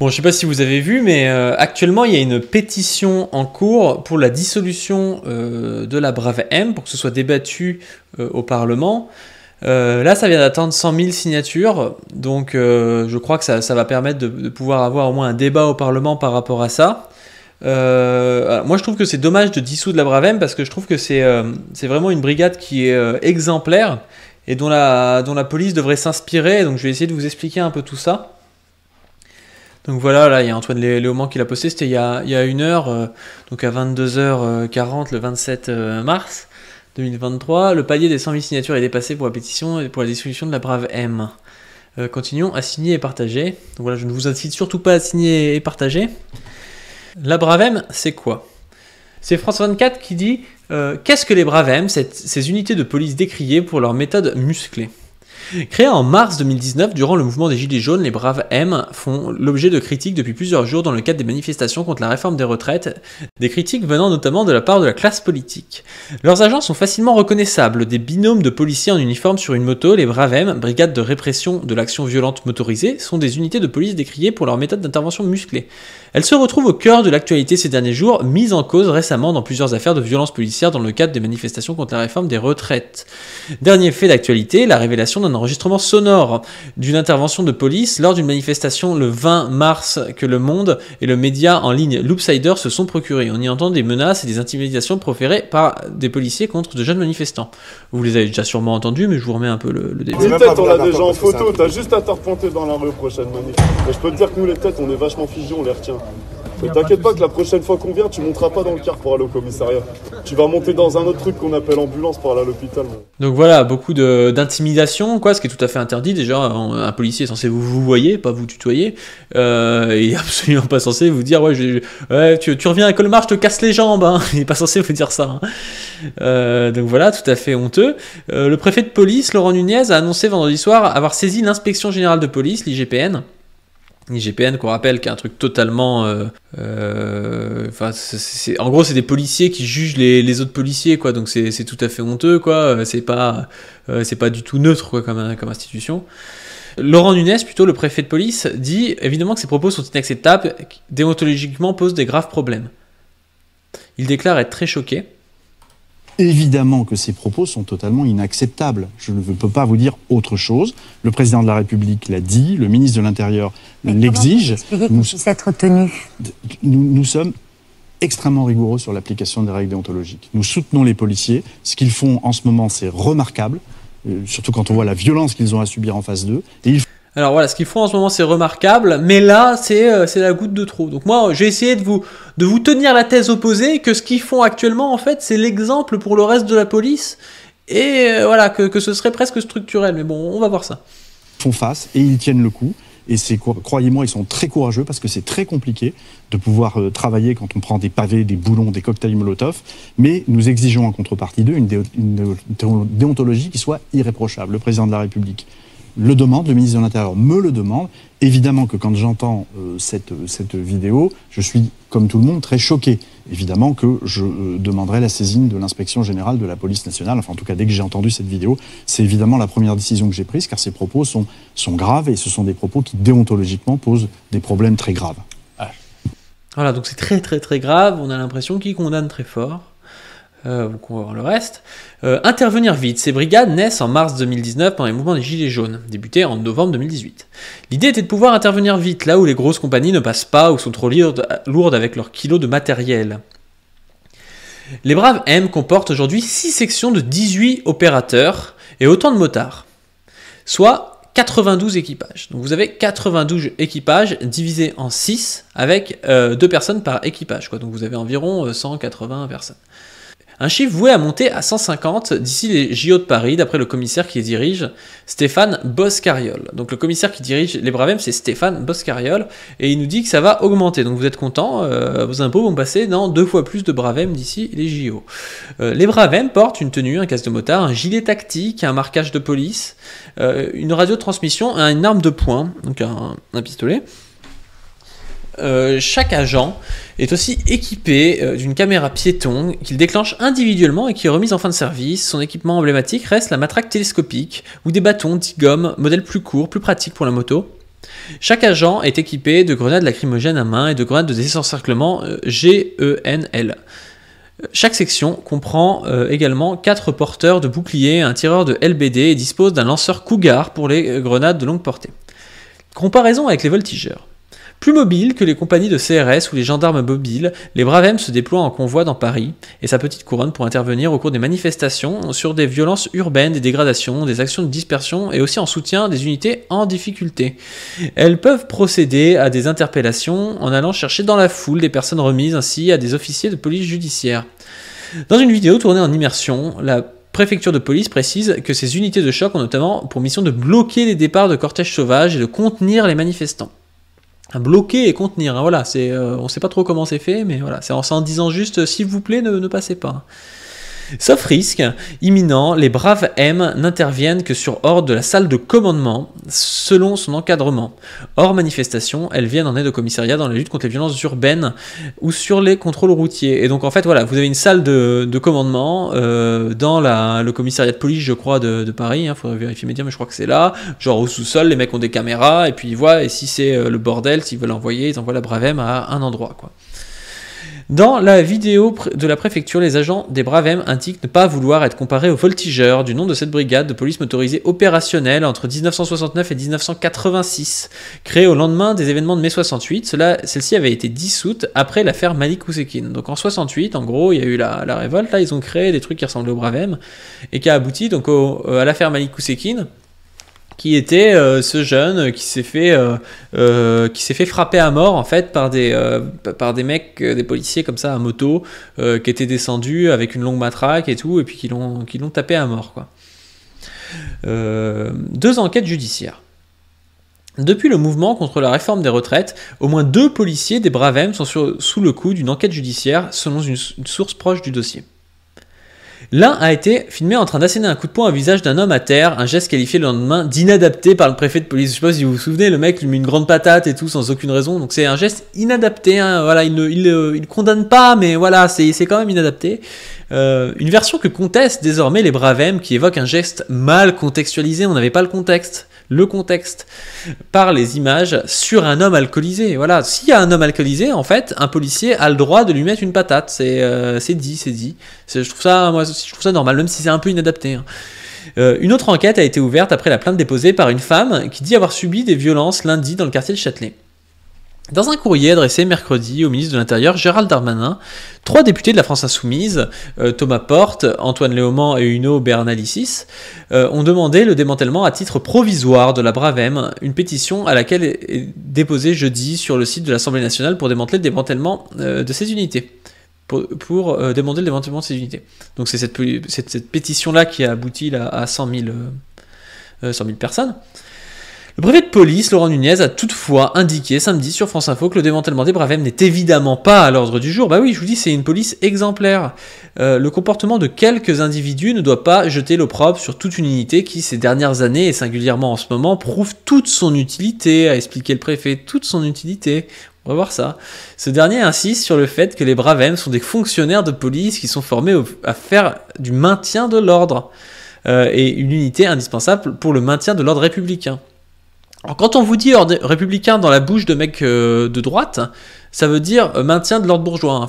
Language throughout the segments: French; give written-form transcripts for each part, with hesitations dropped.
Bon, je sais pas si vous avez vu, mais actuellement, il y a une pétition en cours pour la dissolution de la Brave M, pour que ce soit débattu au Parlement. Là, ça vient d'atteindre 100 000 signatures, donc je crois que ça va permettre de pouvoir avoir au moins un débat au Parlement par rapport à ça. Moi, je trouve que c'est dommage de dissoudre la Brave M, parce que je trouve que c'est vraiment une brigade qui est exemplaire et dont la police devrait s'inspirer, donc je vais essayer de vous expliquer un peu tout ça. Donc voilà, là il y a Antoine Léaumont qui l'a posté, c'était il y a une heure, donc à 22h40 le 27 mars 2023. Le palier des 100 000 signatures est dépassé pour la pétition et pour la dissolution de la Brave M. Continuons à signer et partager. Donc voilà, je ne vous incite surtout pas à signer et partager. La Brave M, c'est quoi? C'est France 24 qui dit qu'est-ce que les Braves M, ces unités de police décriées pour leur méthode musclée. Créées en mars 2019, durant le mouvement des Gilets jaunes, les Braves M font l'objet de critiques depuis plusieurs jours dans le cadre des manifestations contre la réforme des retraites, des critiques venant notamment de la part de la classe politique. Leurs agents sont facilement reconnaissables, des binômes de policiers en uniforme sur une moto. Les Braves M, brigade de répression de l'action violente motorisée, sont des unités de police décriées pour leur méthode d'intervention musclée. Elles se retrouvent au cœur de l'actualité ces derniers jours, mises en cause récemment dans plusieurs affaires de violences policières dans le cadre des manifestations contre la réforme des retraites. Dernier fait d'actualité, la révélation d'un enregistrement sonore d'une intervention de police lors d'une manifestation le 20 mars que Le Monde et le média en ligne Loopsider se sont procurés. On y entend des menaces et des intimidations proférées par des policiers contre de jeunes manifestants. Vous les avez déjà sûrement entendus, mais je vous remets un peu le début. Les têtes, on l'a déjà en photo, t'as juste à te repointer dans la rue prochaine manif. Mais je peux te dire que nous les têtes, on est vachement figés, on les retient. Mais t'inquiète pas que la prochaine fois qu'on vient, tu monteras pas dans le car pour aller au commissariat. Tu vas monter dans un autre truc qu'on appelle ambulance pour aller à l'hôpital. Donc voilà, beaucoup d'intimidation, quoi, ce qui est tout à fait interdit. Déjà, un policier est censé vous voyer, pas vous tutoyer. Il est absolument pas censé vous dire tu reviens à Colmar, je te casse les jambes. Hein. Il est pas censé vous dire ça. Hein. Donc voilà, tout à fait honteux. Le préfet de police, Laurent Nunez, a annoncé vendredi soir avoir saisi l'inspection générale de police, l'IGPN. L'IGPN, qu'on rappelle, qui est un truc totalement... en gros, c'est des policiers qui jugent les autres policiers, quoi. Donc c'est tout à fait honteux, quoi. C'est pas du tout neutre, quoi, comme institution. Laurent Nunez, plutôt le préfet de police, dit évidemment que ces propos sont inacceptables, déontologiquement posent des graves problèmes. Il déclare être très choqué. Évidemment que ces propos sont totalement inacceptables. Je ne peux pas vous dire autre chose. Le président de la République l'a dit, le ministre de l'Intérieur l'exige. Nous sommes extrêmement rigoureux sur l'application des règles déontologiques. Nous soutenons les policiers. Ce qu'ils font en ce moment, c'est remarquable, surtout quand on voit la violence qu'ils ont à subir en face d'eux. Alors voilà, ce qu'ils font en ce moment, c'est remarquable, mais là, c'est la goutte de trop. Donc moi, j'ai essayé de vous tenir la thèse opposée, que ce qu'ils font actuellement, en fait, c'est l'exemple pour le reste de la police, et voilà, que ce serait presque structurel. Mais bon, on va voir ça. Ils font face, et ils tiennent le coup, et croyez-moi, ils sont très courageux, parce que c'est très compliqué de pouvoir travailler quand on prend des pavés, des boulons, des cocktails Molotov, mais nous exigeons en contrepartie d'eux une déontologie qui soit irréprochable. Le président de la République le demande, le ministre de l'Intérieur me le demande. Évidemment que quand j'entends cette vidéo, je suis, comme tout le monde, très choqué. Évidemment que je demanderai la saisine de l'inspection générale de la police nationale. Enfin, en tout cas, dès que j'ai entendu cette vidéo, c'est évidemment la première décision que j'ai prise, car ces propos sont graves, et ce sont des propos qui, déontologiquement, posent des problèmes très graves. Voilà, donc c'est très très très grave. On a l'impression qu'ils condamnent très fort. Donc on va voir le reste. Intervenir vite. Ces brigades naissent en mars 2019 pendant les mouvements des Gilets jaunes, débutés en novembre 2018. L'idée était de pouvoir intervenir vite, là où les grosses compagnies ne passent pas ou sont trop lourdes avec leurs kilos de matériel. Les Braves M comportent aujourd'hui 6 sections de 18 opérateurs et autant de motards, soit 92 équipages. Donc vous avez 92 équipages divisés en 6 avec 2 personnes par équipage, quoi. Donc vous avez environ 180 personnes. Un chiffre voué à monter à 150 d'ici les JO de Paris, d'après le commissaire qui les dirige, Stéphane Boscariol. Donc le commissaire qui dirige les Braves M, c'est Stéphane Boscariol, et il nous dit que ça va augmenter. Donc vous êtes contents, vos impôts vont passer dans 2 fois plus de Braves M d'ici les JO. Les Braves M portent une tenue, un casque de motard, un gilet tactique, un marquage de police, une radiotransmission et une arme de poing, donc un pistolet. Chaque agent est aussi équipé d'une caméra piéton qu'il déclenche individuellement et qui est remise en fin de service. Son équipement emblématique reste la matraque télescopique ou des bâtons 10 gommes, modèle plus court, plus pratique pour la moto. Chaque agent est équipé de grenades lacrymogènes à main et de grenades de désencerclement GENL. Chaque section comprend également 4 porteurs de boucliers, un tireur de LBD et dispose d'un lanceur Cougar pour les grenades de longue portée. Comparaison avec les voltigeurs. Plus mobiles que les compagnies de CRS ou les gendarmes mobiles, les Bravem se déploient en convoi dans Paris et sa petite couronne pour intervenir au cours des manifestations sur des violences urbaines, des dégradations, des actions de dispersion et aussi en soutien des unités en difficulté. Elles peuvent procéder à des interpellations en allant chercher dans la foule des personnes remises ainsi à des officiers de police judiciaire. Dans une vidéo tournée en immersion, la préfecture de police précise que ces unités de choc ont notamment pour mission de bloquer les départs de cortèges sauvages et de contenir les manifestants. Bloquer et contenir, hein, voilà, on ne sait pas trop comment c'est fait, mais voilà, c'est en disant juste s'il vous plaît, ne passez pas. Sauf risque imminent, les braves M n'interviennent que sur ordre de la salle de commandement, selon son encadrement. Hors manifestation, elles viennent en aide au commissariat dans la lutte contre les violences urbaines ou sur les contrôles routiers. Et donc en fait, voilà, vous avez une salle de commandement dans le commissariat de police, je crois, de Paris. Il faudrait vérifier mes dires, mais je crois que c'est là. Genre au sous-sol, les mecs ont des caméras et puis ils voient. Et si c'est le bordel, s'ils veulent envoyer, ils envoient la brave M à un endroit, quoi. Dans la vidéo de la préfecture, les agents des Bravem indiquent ne pas vouloir être comparés aux voltigeurs du nom de cette brigade de police motorisée opérationnelle entre 1969 et 1986, créée au lendemain des événements de mai 68. Celle-ci avait été dissoute après l'affaire Malik Oussekine. Donc en 68, en gros, il y a eu la révolte, là ils ont créé des trucs qui ressemblaient aux Bravem et qui a abouti donc à l'affaire Malik Oussekine, qui était ce jeune qui s'est fait frapper à mort en fait par des mecs, des policiers comme ça à moto, qui étaient descendus avec une longue matraque et tout, et puis qui l'ont tapé à mort, quoi. 2 enquêtes judiciaires. Depuis le mouvement contre la réforme des retraites, au moins 2 policiers des Bravem sont sous le coup d'une enquête judiciaire selon une source proche du dossier. L'un a été filmé en train d'asséner un coup de poing au visage d'un homme à terre, un geste qualifié le lendemain d'inadapté par le préfet de police. Je sais pas si vous vous souvenez, le mec lui met une grande patate et tout sans aucune raison, donc c'est un geste inadapté, hein. Voilà, il condamne pas, mais voilà, c'est quand même inadapté. Une version que contestent désormais les Bravem, qui évoque un geste mal contextualisé, on n'avait pas le contexte par les images sur un homme alcoolisé. Voilà, s'il y a un homme alcoolisé, en fait, un policier a le droit de lui mettre une patate. C'est dit. Je trouve ça normal, même si c'est un peu inadapté, hein. Une autre enquête a été ouverte après la plainte déposée par une femme qui dit avoir subi des violences lundi dans le quartier de Châtelet. Dans un courrier adressé mercredi au ministre de l'Intérieur, Gérald Darmanin, 3 députés de la France Insoumise, Thomas Porte, Antoine Léaumont et Uno Bernalicis, ont demandé le démantèlement à titre provisoire de la Bravem, une pétition à laquelle est déposée jeudi sur le site de l'Assemblée nationale pour démanteler le démantèlement de ces unités. Pour démanteler le démantèlement de ces unités. Donc c'est cette pétition-là qui a abouti là, à 100 000 personnes. Le préfet de police, Laurent Nunez, a toutefois indiqué samedi sur France Info que le démantèlement des Bravem n'est évidemment pas à l'ordre du jour. Bah oui, je vous dis, c'est une police exemplaire. Le comportement de quelques individus ne doit pas jeter l'opprobre sur toute une unité qui, ces dernières années, et singulièrement en ce moment, prouve toute son utilité, a expliqué le préfet, toute son utilité. On va voir ça. Ce dernier insiste sur le fait que les Bravem sont des fonctionnaires de police qui sont formés à faire du maintien de l'ordre et une unité indispensable pour le maintien de l'ordre républicain. Alors quand on vous dit ordre républicain dans la bouche de mecs de droite, ça veut dire maintien de l'ordre bourgeois. Hein.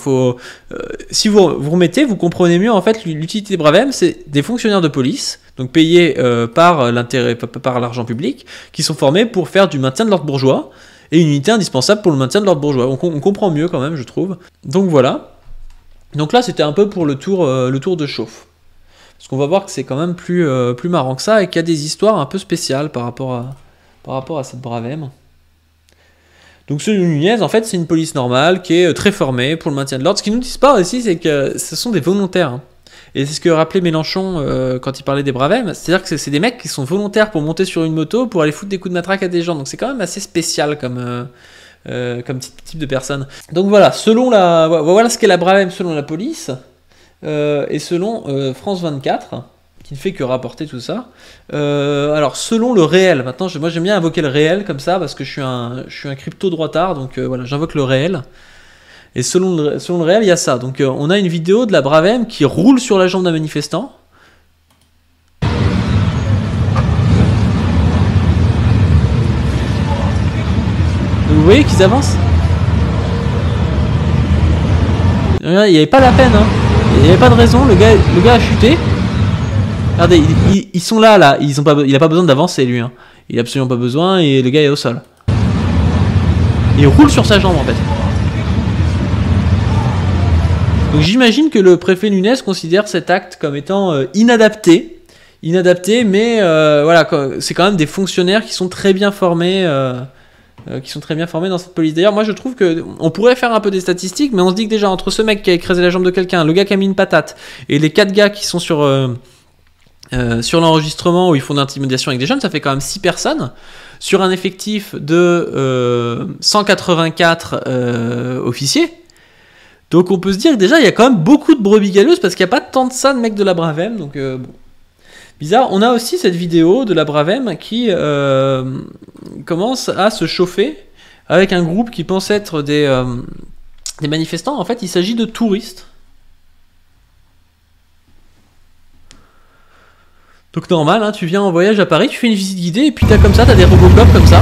Si vous remettez, vous comprenez mieux en fait l'utilité des Bravem, c'est des fonctionnaires de police, donc payés par l'argent public, qui sont formés pour faire du maintien de l'ordre bourgeois, et une unité indispensable pour le maintien de l'ordre bourgeois. On comprend mieux quand même, je trouve. Donc voilà. Donc là, c'était un peu pour le tour de chauffe. Parce qu'on va voir que c'est quand même plus marrant que ça, et qu'il y a des histoires un peu spéciales par rapport à cette Bravem. Donc ce Nunez, en fait, c'est une police normale qui est très formée pour le maintien de l'ordre. Ce qu'ils nous disent pas aussi, c'est que ce sont des volontaires. Hein. Et c'est ce que rappelait Mélenchon quand il parlait des Bravem. C'est-à-dire que c'est des mecs qui sont volontaires pour monter sur une moto, pour aller foutre des coups de matraque à des gens. Donc c'est quand même assez spécial comme type de personne. Donc voilà, voilà ce qu'est la Bravem selon la police. Et selon France 24... qui ne fait que rapporter tout ça. Alors, selon le réel, maintenant, moi j'aime bien invoquer le réel comme ça, parce que je suis un crypto-droitard, donc voilà, j'invoque le réel. Et selon le réel, il y a ça. Donc, on a une vidéo de la Bravem qui roule sur la jambe d'un manifestant. Vous voyez qu'ils avancent? Il n'y avait pas la peine, hein. Il n'y avait pas de raison, le gars a chuté. Regardez, ils sont là, il n'a pas besoin d'avancer lui, hein. Il n'a absolument pas besoin et le gars est au sol. Il roule sur sa jambe en fait. Donc j'imagine que le préfet Nunes considère cet acte comme étant inadapté, mais voilà, c'est quand même des fonctionnaires qui sont très bien formés, dans cette police. D'ailleurs, moi je trouve que on pourrait faire un peu des statistiques, mais on se dit que déjà entre ce mec qui a écrasé la jambe de quelqu'un, le gars qui a mis une patate, et les 4 gars qui sont sur l'enregistrement où ils font d'intimidation avec des jeunes, ça fait quand même 6 personnes sur un effectif de 184 officiers. Donc on peut se dire que déjà il y a quand même beaucoup de brebis galeuses parce qu'il n'y a pas tant de ça de mecs de la Bravem. Donc bon. Bizarre. On a aussi cette vidéo de la Bravem qui commence à se chauffer avec un groupe qui pense être des manifestants. En fait, il s'agit de touristes. Donc normal, hein, tu viens en voyage à Paris, tu fais une visite guidée et puis t'as des Robocop comme ça.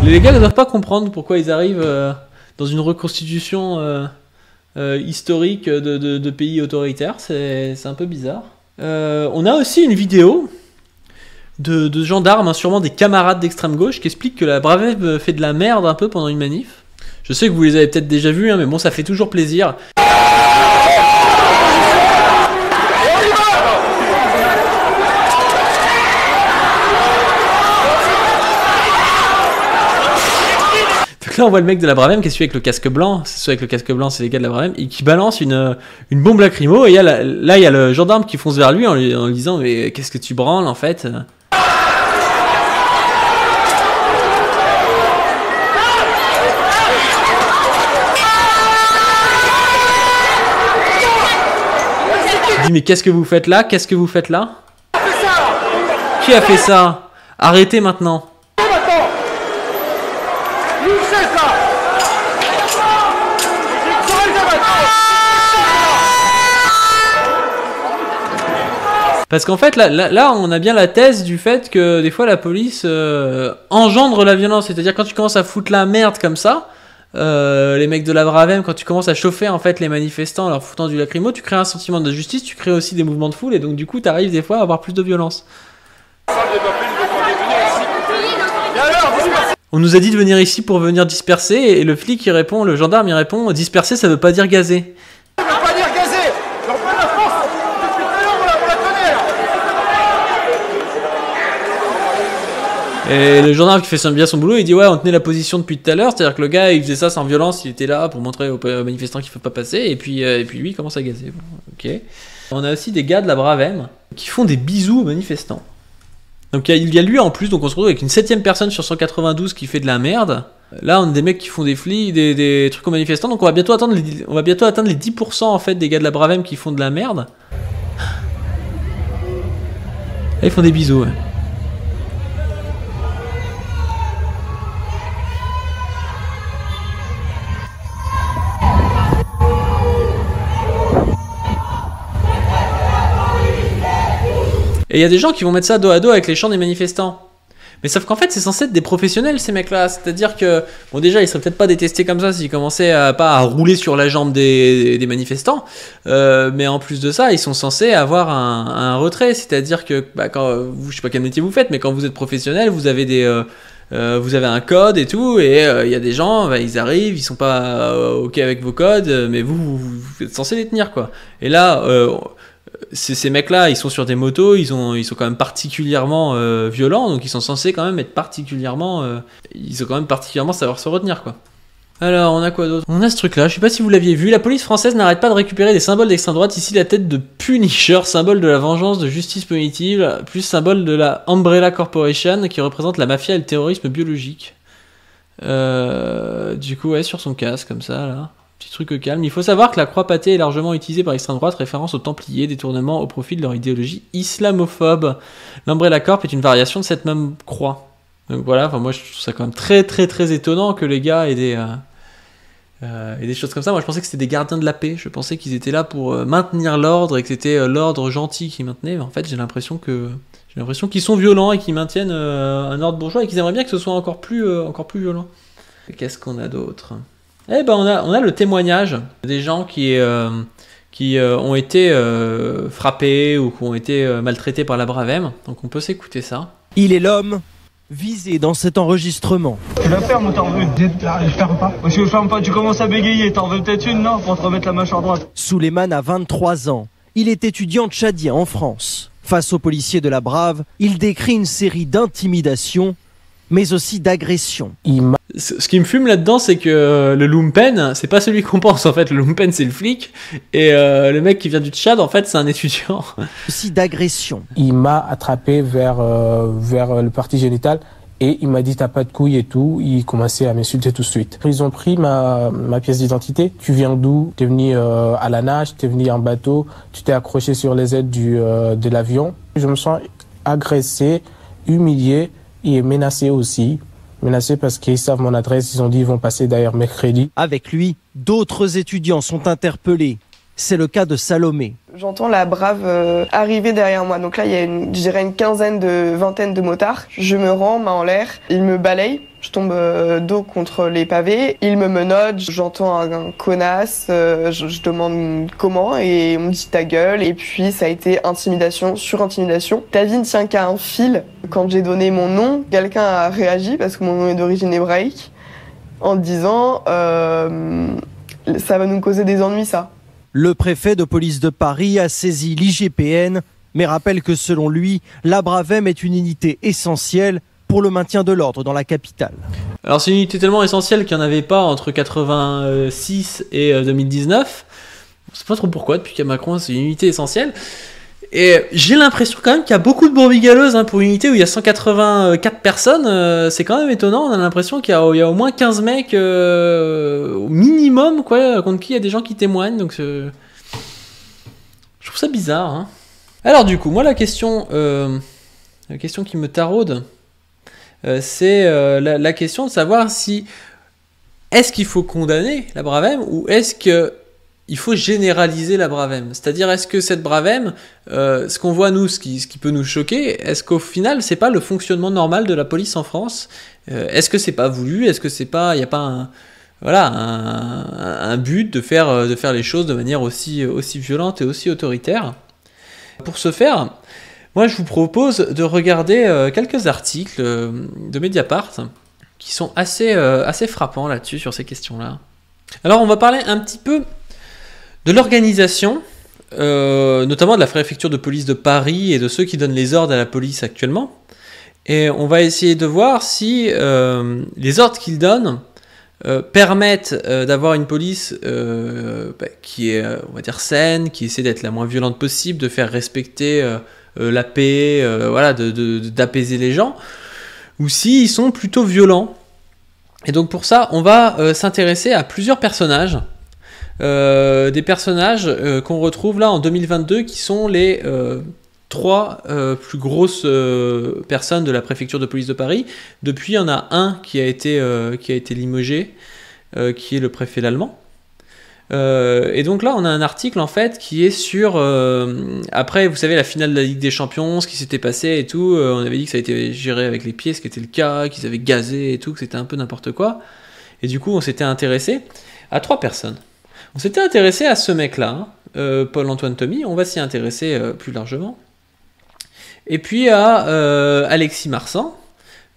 Les gars ne doivent pas comprendre pourquoi ils arrivent dans une reconstitution historique de pays autoritaires, c'est un peu bizarre. On a aussi une vidéo de gendarmes, hein, sûrement des camarades d'extrême gauche, qui expliquent que la Bravem fait de la merde un peu pendant une manif. Je sais que vous les avez peut-être déjà vus, hein, mais bon, ça fait toujours plaisir. Donc là, on voit le mec de la Bravem qui est celui avec le casque blanc. Celui avec le casque blanc, c'est les gars de la Bravem, et qui balance une bombe lacrymo. Et là, il y a le gendarme qui fonce vers lui en lui disant « Mais qu'est-ce que tu branles, en fait ?» Il dit mais qu'est-ce que vous faites là? Qu'est-ce que vous faites là? Qui a fait ça? Arrêtez maintenant. Parce qu'en fait, là, on a bien la thèse du fait que des fois la police engendre la violence. C'est-à-dire quand tu commences à foutre la merde comme ça, les mecs de la Bravem, quand tu commences à chauffer en fait les manifestants en leur foutant du lacrymo, tu crées un sentiment de justice, tu crées aussi des mouvements de foule et donc du coup tu arrives des fois à avoir plus de violence. On nous a dit de venir ici pour venir disperser et le flic il répond, le gendarme il répond, disperser ça veut pas dire gazer. Ça veut pas dire gazer. L'emploi de la France, depuis tout à l'heure on la connaît. Et le gendarme qui fait bien son boulot, il dit ouais on tenait la position depuis tout à l'heure, c'est-à-dire que le gars il faisait ça sans violence, il était là pour montrer aux manifestants qu'il ne faut pas passer, et puis lui il commence à gazer. Bon, ok. On a aussi des gars de la Bravem qui font des bisous aux manifestants. Donc il y a lui en plus, donc on se retrouve avec une 7ème personne sur 192 qui fait de la merde. Là on a des mecs qui font des trucs aux manifestants, donc on va bientôt atteindre les 10% en fait des gars de la Bravem qui font de la merde. Là ils font des bisous, ouais. Et il y a des gens qui vont mettre ça dos à dos avec les chants des manifestants. Mais sauf qu'en fait, c'est censé être des professionnels, ces mecs-là. C'est-à-dire que, bon, déjà, ils seraient peut-être pas détestés comme ça s'ils commençaient pas à rouler sur la jambe des manifestants. Mais en plus de ça, ils sont censés avoir un retrait. C'est-à-dire que, quand je sais pas quel métier vous faites, mais quand vous êtes professionnel, vous avez vous avez un code et tout, et il y a des gens, ils arrivent, ils sont pas OK avec vos codes, mais vous êtes censé les tenir, quoi. Et là, ces mecs-là, ils sont sur des motos, ils sont quand même particulièrement violents, donc ils sont censés quand même être particulièrement savoir se retenir, quoi. Alors, on a quoi d'autre? On a ce truc-là, je sais pas si vous l'aviez vu, la police française n'arrête pas de récupérer des symboles d'extrême droite, ici la tête de Punisher, symbole de la vengeance, de justice punitive, plus symbole de la Umbrella Corporation, qui représente la mafia et le terrorisme biologique. Du coup, ouais, sur son casque, comme ça, là. Petit truc calme. Il faut savoir que la croix pâtée est largement utilisée par l'extrême droite, référence aux Templiers, détournement au profit de leur idéologie islamophobe. L'Umbrella Corp est une variation de cette même croix. Donc voilà, enfin moi je trouve ça quand même très étonnant que les gars aient Et des choses comme ça. Moi, je pensais que c'était des gardiens de la paix. Je pensais qu'ils étaient là pour maintenir l'ordre et que c'était l'ordre gentil qui maintenait. Mais en fait, j'ai l'impression qu'ils sont violents et qu'ils maintiennent un ordre bourgeois et qu'ils aimeraient bien que ce soit encore plus violent. Qu'est-ce qu'on a d'autre? Eh ben, on a le témoignage des gens qui ont été frappés ou qui ont été maltraités par la Bravem. Donc, on peut s'écouter ça. Il est l'homme visé dans cet enregistrement. Tu la fermes ou t'en veux? Je ferme pas. Parce que je ferme pas, tu commences à bégayer. T'en veux peut-être une, non? Pour te remettre la mâchoire droite. Souleymane a 23 ans. Il est étudiant tchadien en France. Face aux policiers de la Brave, il décrit une série d'intimidations, mais aussi d'agressions. Ce qui me fume là-dedans, c'est que le lumpen, c'est pas celui qu'on pense. En fait, le lumpen, c'est le flic. Et le mec qui vient du Tchad, en fait, c'est un étudiant. Aussi d'agressions. Il m'a attrapé vers le partie génital et il m'a dit t'as pas de couilles et tout. Il commençait à m'insulter tout de suite. Ils ont pris ma pièce d'identité. Tu viens d'où? T'es venu à la nage, t'es venu en bateau, tu t'es accroché sur les ailes de l'avion. Je me sens agressé, humilié et menacé aussi. Menacés parce qu'ils savent mon adresse, ils ont dit ils vont passer d'ailleurs mercredi. Avec lui, d'autres étudiants sont interpellés. C'est le cas de Salomé. J'entends la Brave arriver derrière moi. Donc là, il y a je dirais une vingtaine de motards. Je me rends, main en l'air. Ils me balayent. Je tombe dos contre les pavés. Ils me menottent. J'entends un connasse. Je demande comment et on me dit ta gueule. Et puis ça a été intimidation sur intimidation. Ta vie ne tient qu'à un fil. Quand j'ai donné mon nom, quelqu'un a réagi parce que mon nom est d'origine hébraïque en disant ça va nous causer des ennuis ça. Le préfet de police de Paris a saisi l'IGPN, mais rappelle que selon lui, la Bravem est une unité essentielle pour le maintien de l'ordre dans la capitale. Alors c'est une unité tellement essentielle qu'il n'y en avait pas entre 86 et 2019. Je ne sais pas trop pourquoi, depuis qu'il y a Macron, c'est une unité essentielle. Et j'ai l'impression quand même qu'il y a beaucoup de brebis galeuses pour une unité où il y a 184 personnes. C'est quand même étonnant. On a l'impression qu'il y a au moins 15 mecs au minimum, quoi, contre qui il y a des gens qui témoignent. Donc je trouve ça bizarre. Hein. Alors du coup, moi la question qui me taraude, c'est la question de savoir si est-ce qu'il faut condamner la Bravem ou est-ce que il faut généraliser la Bravem. C'est-à-dire, est-ce que cette Bravem, ce qu'on voit nous, ce qui peut nous choquer, est-ce qu'au final, c'est pas le fonctionnement normal de la police en France? Est-ce que c'est pas voulu? Est-ce que c'est pas, il n'y a pas un but de faire les choses de manière aussi violente et aussi autoritaire? Pour ce faire, moi, je vous propose de regarder quelques articles de Mediapart qui sont assez frappants là-dessus, sur ces questions-là. Alors, on va parler un petit peu de l'organisation, notamment de la préfecture de police de Paris et de ceux qui donnent les ordres à la police actuellement. Et on va essayer de voir si les ordres qu'ils donnent permettent d'avoir une police qui est, on va dire, saine, qui essaie d'être la moins violente possible, de faire respecter la paix, d'apaiser les gens, ou s'ils sont plutôt violents. Et donc pour ça, on va s'intéresser à plusieurs personnages. Des personnages qu'on retrouve là en 2022 qui sont les 3 plus grosses personnes de la préfecture de police de Paris. Depuis, il y en a un qui a été limogé, qui est le préfet Lallemand. Et donc là, on a un article en fait qui est sur après, vous savez, la finale de la Ligue des Champions, ce qui s'était passé et tout. On avait dit que ça a été géré avec les pieds, ce qui était le cas, qu'ils avaient gazé et tout, que c'était un peu n'importe quoi. Et du coup, on s'était intéressé à 3 personnes. On s'était intéressé à ce mec-là, Paul-Antoine Thomy, on va s'y intéresser plus largement. Et puis à Alexis Marsan.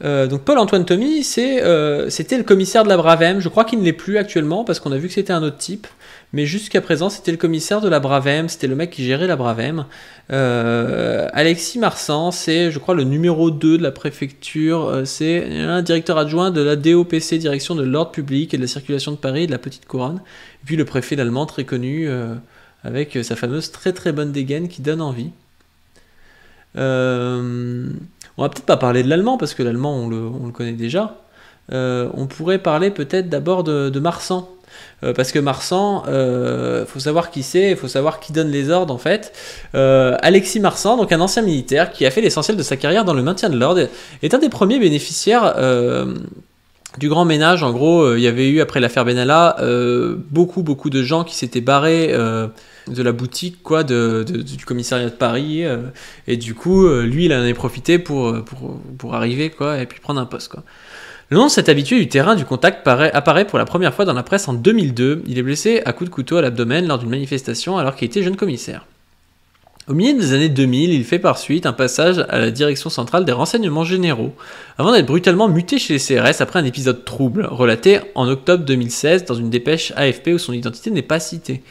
Donc Paul-Antoine Thomy, c'était le commissaire de la Bravem. Je crois qu'il ne l'est plus actuellement parce qu'on a vu que c'était un autre type. Mais jusqu'à présent, c'était le commissaire de la Bravem, c'était le mec qui gérait la Bravem. Alexis Marsan, c'est, je crois, le numéro 2 de la préfecture. C'est un directeur adjoint de la DOPC, direction de l'ordre public et de la circulation de Paris et de la Petite Couronne. Et puis le préfet Lallemand, très connu, avec sa fameuse très très bonne dégaine qui donne envie. On va peut-être pas parler de l'allemand, parce que l'allemand, on le connaît déjà. On pourrait parler peut-être d'abord de Marsan. Parce que Marsan, faut savoir qui c'est, il faut savoir qui donne les ordres en fait. Alexis Marsan, donc un ancien militaire qui a fait l'essentiel de sa carrière dans le maintien de l'ordre, est un des premiers bénéficiaires du grand ménage. En gros, il y avait eu, après l'affaire Benalla, beaucoup de gens qui s'étaient barrés de la boutique quoi, du commissariat de Paris, et du coup, lui, il en avait profité pour arriver quoi, et puis prendre un poste. Quoi. Le nom de cet habitué du terrain du contact apparaît pour la première fois dans la presse en 2002. Il est blessé à coups de couteau à l'abdomen lors d'une manifestation alors qu'il était jeune commissaire. Au milieu des années 2000, il fait par suite un passage à la direction centrale des renseignements généraux, avant d'être brutalement muté chez les CRS après un épisode trouble, relaté en octobre 2016 dans une dépêche AFP où son identité n'est pas citée.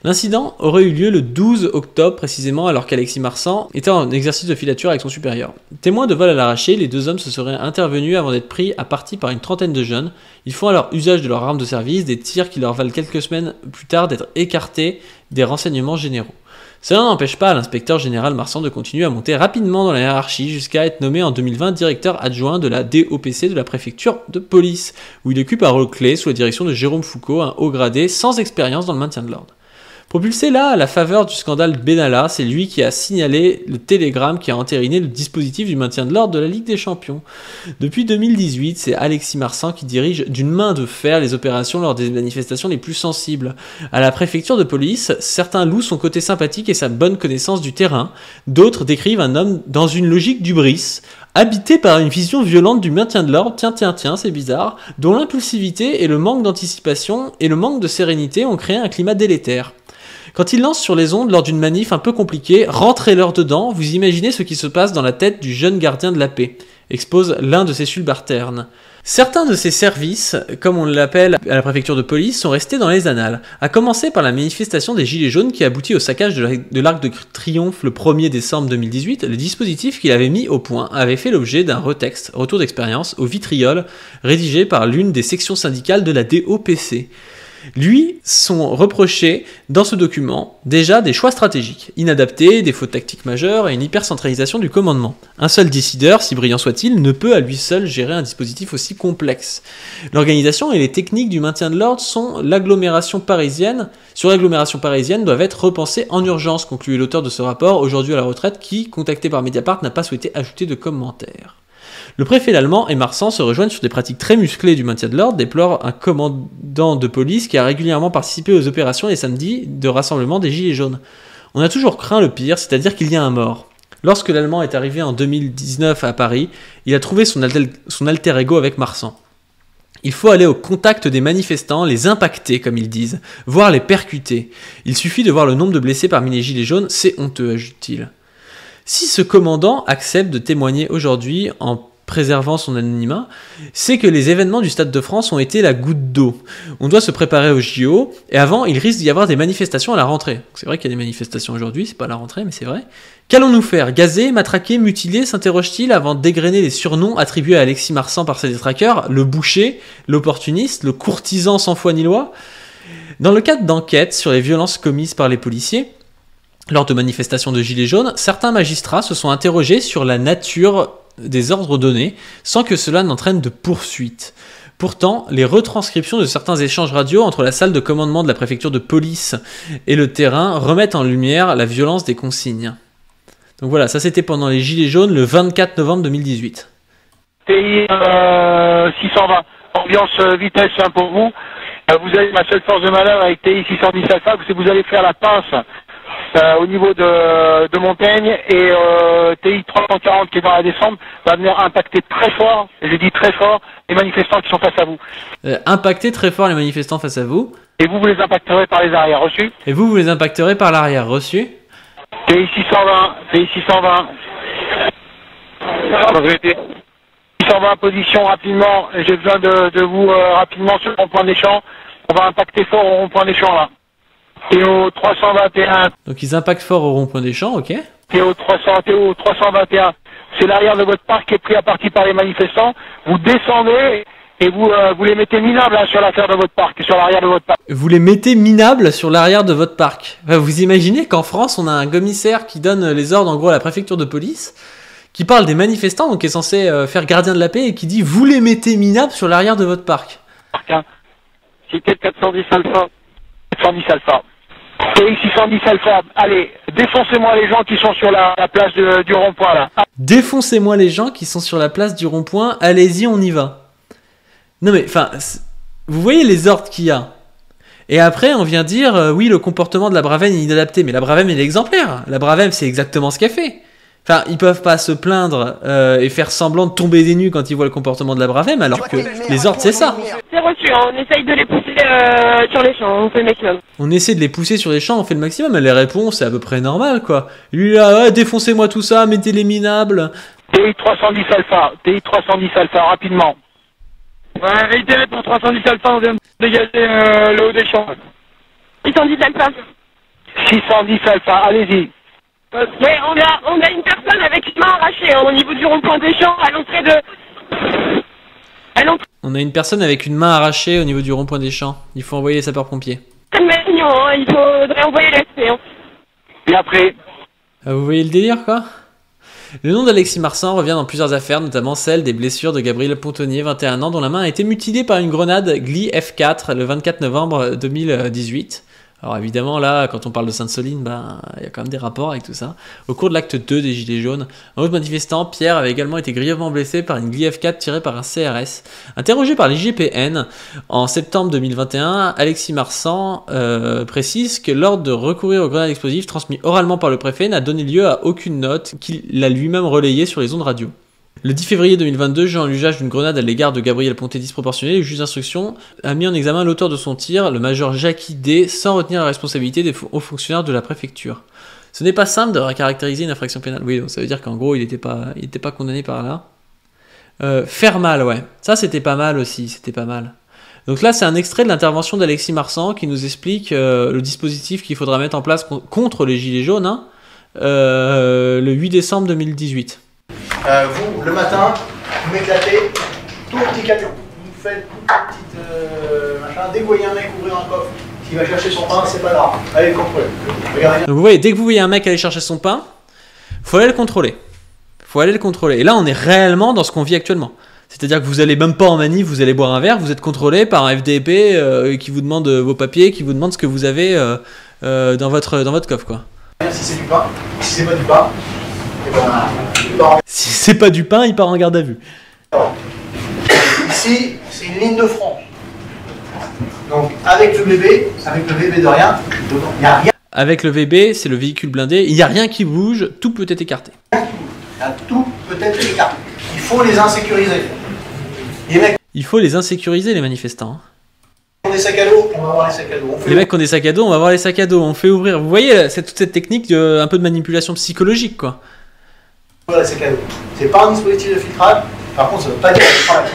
L'incident aurait eu lieu le 12 octobre précisément alors qu'Alexis Marsan était en exercice de filature avec son supérieur. Témoins de vol à l'arraché, les deux hommes se seraient intervenus avant d'être pris à partie par une trentaine de jeunes. Ils font alors usage de leur arme de service, des tirs qui leur valent quelques semaines plus tard d'être écartés des renseignements généraux. Cela n'empêche pas l'inspecteur général Marsan de continuer à monter rapidement dans la hiérarchie jusqu'à être nommé en 2020 directeur adjoint de la DOPC de la préfecture de police, où il occupe un rôle clé sous la direction de Jérôme Foucault, un haut gradé sans expérience dans le maintien de l'ordre. Propulsé là à la faveur du scandale Benalla, c'est lui qui a signalé le télégramme qui a entériné le dispositif du maintien de l'ordre de la Ligue des Champions. Depuis 2018, c'est Alexis Marsan qui dirige d'une main de fer les opérations lors des manifestations les plus sensibles. À la préfecture de police, certains louent son côté sympathique et sa bonne connaissance du terrain, d'autres décrivent un homme dans une logique d'hubris, habité par une vision violente du maintien de l'ordre, tiens, c'est bizarre, dont l'impulsivité et le manque d'anticipation et le manque de sérénité ont créé un climat délétère. Quand il lance sur les ondes lors d'une manif un peu compliquée, rentrez-leur dedans, vous imaginez ce qui se passe dans la tête du jeune gardien de la paix, expose l'un de ses subalternes. Certains de ces services, comme on l'appelle à la préfecture de police, sont restés dans les annales, à commencer par la manifestation des Gilets jaunes qui aboutit au saccage de l'Arc de Triomphe le 1er décembre 2018. Le dispositif qu'il avait mis au point avait fait l'objet d'un retexte, retour d'expérience, au vitriol, rédigé par l'une des sections syndicales de la DOPC. Lui sont reprochés dans ce document déjà des choix stratégiques, inadaptés, des fautes tactiques majeures et une hypercentralisation du commandement. Un seul décideur, si brillant soit-il, ne peut à lui seul gérer un dispositif aussi complexe. L'organisation et les techniques du maintien de l'ordre sur l'agglomération parisienne doivent être repensées en urgence, conclut l'auteur de ce rapport, aujourd'hui à la retraite, qui, contacté par Mediapart, n'a pas souhaité ajouter de commentaires. Le préfet allemand et Marsan se rejoignent sur des pratiques très musclées du maintien de l'ordre, déplore un commandant de police qui a régulièrement participé aux opérations les samedis de rassemblement des Gilets jaunes. On a toujours craint le pire, c'est-à-dire qu'il y a un mort. Lorsque l'Allemand est arrivé en 2019 à Paris, il a trouvé son alter ego avec Marsan. Il faut aller au contact des manifestants, les impacter, comme ils disent, voire les percuter. Il suffit de voir le nombre de blessés parmi les Gilets jaunes, c'est honteux, ajoute-t-il. Si ce commandant accepte de témoigner aujourd'hui en préservant son anonymat, c'est que les événements du Stade de France ont été la goutte d'eau. On doit se préparer au JO, et avant, il risque d'y avoir des manifestations à la rentrée. C'est vrai qu'il y a des manifestations aujourd'hui, c'est pas à la rentrée, mais c'est vrai. Qu'allons-nous faire? Gazer, matraquer, mutiler, s'interroge-t-il avant de dégrainer les surnoms attribués à Alexis Marsan par ses détracteurs, le boucher, l'opportuniste, le courtisan sans foi ni loi? Dans le cadre d'enquêtes sur les violences commises par les policiers, lors de manifestations de Gilets jaunes, certains magistrats se sont interrogés sur la nature des ordres donnés, sans que cela n'entraîne de poursuite. Pourtant, les retranscriptions de certains échanges radio entre la salle de commandement de la préfecture de police et le terrain remettent en lumière la violence des consignes. Donc voilà, ça c'était pendant les Gilets jaunes le 24 novembre 2018. TI 620, ambiance vitesse pour vous. Vous avez ma seule force de manœuvre avec TI 610 Alpha, c'est que vous allez faire la pince au niveau de Montaigne et TI 340 qui est dans la descente va venir impacter très fort, et je dis très fort, les manifestants qui sont face à vous. Impacter très fort les manifestants face à vous. Et vous les impacterez par les arrières, reçu. Et vous les impacterez par l'arrière, reçu. TI 620, TI 620. 620 position rapidement, j'ai besoin de vous rapidement sur le rond-point des champs. On va impacter fort au rond-point des champs là. Et au 321. Donc ils impactent fort au rond-point des champs, ok. Et au 321. C'est l'arrière de votre parc qui est pris à partie par les manifestants. Vous descendez et vous les mettez minables hein, sur l'affaire de votre parc, sur l'arrière de votre parc. Vous les mettez minables sur l'arrière de votre parc. Vous imaginez qu'en France, on a un commissaire qui donne les ordres en gros à la préfecture de police, qui parle des manifestants, donc qui est censé faire gardien de la paix, et qui dit vous les mettez minables sur l'arrière de votre parc. Cité 410 Alpha. 410 Alpha. Et 610 Alpha. Allez, défoncez-moi les gens qui sont sur la place du rond-point là. Défoncez-moi les gens qui sont sur la place du rond-point, allez-y, on y va. Non mais, enfin, vous voyez les ordres qu'il y a. Et après, on vient dire, oui, le comportement de la Bravem est inadapté. Mais la Bravem, elle est exemplaire. La Bravem, c'est exactement ce qu'elle fait. Enfin, ils peuvent pas se plaindre et faire semblant de tomber des nues quand ils voient le comportement de la Bravem, alors que les ordres, c'est ça. C'est reçu, on essaye de les pousser sur les champs, on fait le maximum. On essaie de les pousser sur les champs, on fait le maximum. Elle les répond, c'est à peu près normal, quoi. Lui, là, ouais, défoncez-moi tout ça, mettez les minables. TI 310 Alpha, TI 310 Alpha, rapidement. Ouais, réitéré pour 310 Alpha, on vient de dégager le haut des champs. 610 Alpha. 610 Alpha, allez-y. Ouais, on a une personne avec une main arrachée au niveau du rond-point des champs à l'entrée de... On a une personne avec une main arrachée au niveau du rond-point des champs. Il faut envoyer les sapeurs-pompiers. Il faudrait envoyer l'ASP. Et après Vous voyez le délire, quoi? Le nom d'Alexis Marsan revient dans plusieurs affaires, notamment celle des blessures de Gabriel Pontonnier, 21 ans, dont la main a été mutilée par une grenade Gli F4 le 24 novembre 2018. Alors évidemment, là, quand on parle de Sainte-Soline, il y a quand même des rapports avec tout ça. Au cours de l'acte 2 des Gilets jaunes, un autre manifestant, Pierre, avait également été grièvement blessé par une Gli F4 tirée par un CRS. Interrogé par l'IGPN en septembre 2021, Alexis Marsan précise que l'ordre de recourir aux grenades explosives transmis oralement par le préfet n'a donné lieu à aucune note qu'il a lui-même relayée sur les ondes radio. Le 10 février 2022, jugeant l'usage d'une grenade à l'égard de Gabriel Ponté disproportionné, le juge d'instruction a mis en examen l'auteur de son tir, le major Jackie D, sans retenir la responsabilité des hauts fonctionnaires de la préfecture. Ce n'est pas simple de caractériser une infraction pénale. Oui, donc ça veut dire qu'en gros, il n'était pas condamné par là. Faire mal, ouais. Ça, c'était pas mal aussi, c'était pas mal. Donc là, c'est un extrait de l'intervention d'Alexis Marsan qui nous explique le dispositif qu'il faudra mettre en place contre les Gilets jaunes, hein, le 8 décembre 2018. Vous, le matin, vous m'éclatez tout au petit camion. Vous faites toute petite machin. Dès que vous voyez un mec ouvrir un coffre qui va chercher son pain, c'est pas grave. Allez le contrôler. Regardez. Donc vous voyez, dès que vous voyez un mec aller chercher son pain, faut aller le contrôler. Faut aller le contrôler. Et là, on est réellement dans ce qu'on vit actuellement. C'est-à-dire que vous allez même pas en manif, vous allez boire un verre, vous êtes contrôlé par un FDP qui vous demande vos papiers, qui vous demande ce que vous avez dans votre coffre, quoi. Si c'est du pain, si c'est pas du pain, et si c'est pas du pain, il part en garde à vue. Ici, c'est une ligne de front. Donc, avec le VB de rien, il n'y a rien. Avec le VB, c'est le véhicule blindé, il n'y a rien qui bouge, tout peut être écarté. Tout peut être écarté. Il faut les insécuriser. Il faut les insécuriser, les manifestants. On a des sacs à dos, on va avoir les sacs à dos. Les mecs qui ont des sacs à dos, on va avoir les sacs à dos. On fait ouvrir. Vous voyez, c'est toute cette technique un peu de manipulation psychologique, quoi. Les sacs à dos. C'est pas un dispositif de filtrage. Par contre, ça ne veut pas dire que travail.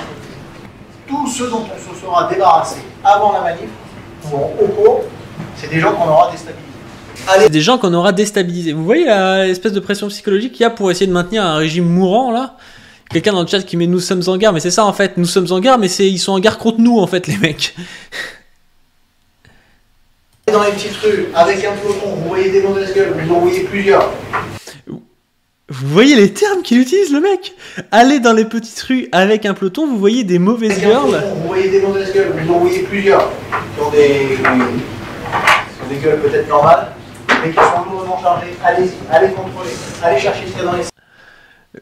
Tout ce dont on se sera débarrassé avant la manif ou au cours, c'est des gens qu'on aura déstabilisés. C'est des gens qu'on aura déstabilisés. Vous voyez l'espèce de pression psychologique qu'il y a pour essayer de maintenir un régime mourant, là? Quelqu'un dans le chat qui met « nous sommes en guerre », mais c'est ça en fait, nous sommes en guerre, mais ils sont en guerre contre nous en fait, les mecs. Dans les petites rues, avec un peloton, vous voyez des mauvaises gueules, vous en voyez plusieurs. Vous voyez les termes qu'il utilise, le mec? Allez dans les petites rues avec un peloton, vous voyez des mauvaises gueules. Vous voyez des mauvaises gueules, vous en voyez plusieurs. Qui ont des gueules peut-être normales, mais qui sont lourdement chargées. Allez-y, allez contrôler, allez chercher ce qu'il y a dans les...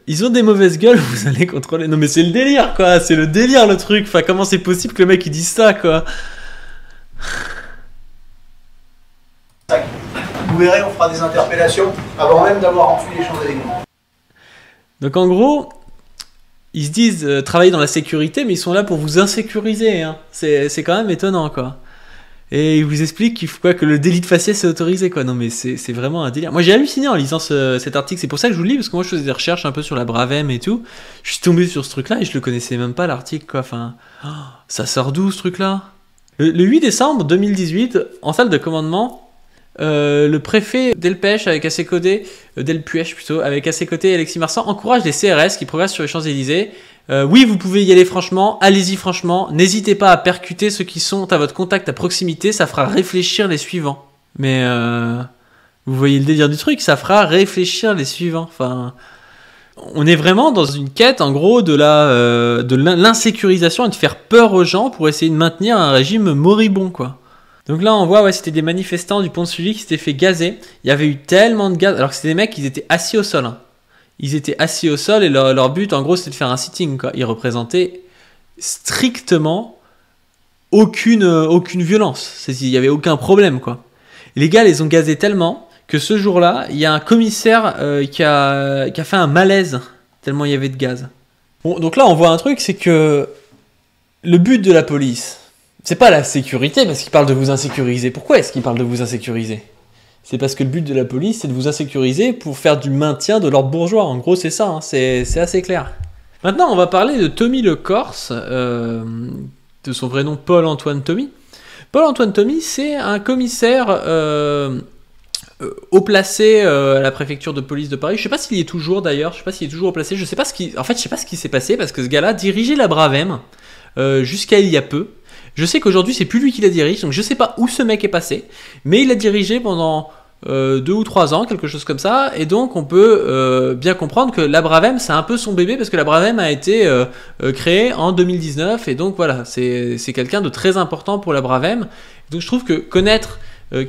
Ils ont des mauvaises gueules, vous allez contrôler. Non mais c'est le délire, quoi. C'est le délire, le truc. Enfin, comment c'est possible que le mec il dise ça, quoi? Vous verrez, on fera des interpellations avant même d'avoir enfui les Champs-Élysées. Donc en gros, ils se disent travailler dans la sécurité, mais ils sont là pour vous insécuriser, hein. C'est quand même étonnant, quoi. Et ils vous expliquent qu'il faut quoi, que le délit de faciès c'est autorisé, quoi. Non mais c'est vraiment un délire. Moi j'ai halluciné en lisant cet article, c'est pour ça que je vous le lis, parce que moi je faisais des recherches un peu sur la Bravem et tout. Je suis tombé sur ce truc-là et je le connaissais même pas, l'article, quoi. Enfin, ça sort d'où ce truc-là? Le 8 décembre 2018, en salle de commandement, le préfet Delpech avec à ses côtés, Delpuech plutôt, avec à ses côtés Alexis Marsan encourage les CRS qui progressent sur les Champs-Élysées. Oui, vous pouvez y aller franchement, allez-y franchement, n'hésitez pas à percuter ceux qui sont à votre contact à proximité, ça fera réfléchir les suivants. Mais vous voyez le délire du truc, ça fera réfléchir les suivants. Enfin, on est vraiment dans une quête en gros de l'insécurisation et de faire peur aux gens pour essayer de maintenir un régime moribond, quoi. Donc là on voit, ouais, c'était des manifestants du pont de Sully qui s'étaient fait gazer. Il y avait eu tellement de gaz, alors que c'était des mecs qui étaient assis au sol, hein. Ils étaient assis au sol et leur but en gros c'était de faire un sitting, quoi. Ils représentaient strictement aucune violence. Il n'y avait aucun problème, quoi. Les gars les ont gazés tellement que ce jour-là, il y a un commissaire qui a fait un malaise tellement il y avait de gaz. Bon, donc là, on voit un truc, c'est que le but de la police, c'est pas la sécurité, parce qu'il parle de vous insécuriser. Pourquoi est-ce qu'il parle de vous insécuriser? C'est parce que le but de la police, c'est de vous insécuriser pour faire du maintien de l'ordre bourgeois. En gros, c'est ça, hein, c'est assez clair. Maintenant, on va parler de Tommy Le Corse, de son vrai nom Paul-Antoine Tommy. Paul-Antoine Tommy, c'est un commissaire haut placé à la préfecture de police de Paris. Je sais pas s'il y est toujours d'ailleurs, je sais pas s'il est toujours haut placé, je sais pas ce qui s'est passé parce que ce gars-là dirigeait la Bravem jusqu'à il y a peu. Je sais qu'aujourd'hui c'est plus lui qui la dirige, donc je sais pas où ce mec est passé, mais il l'a dirigé pendant 2 ou 3 ans, quelque chose comme ça, et donc on peut bien comprendre que la Bravem c'est un peu son bébé parce que la Bravem a été créée en 2019 et donc voilà, c'est quelqu'un de très important pour la Bravem. Donc je trouve que connaître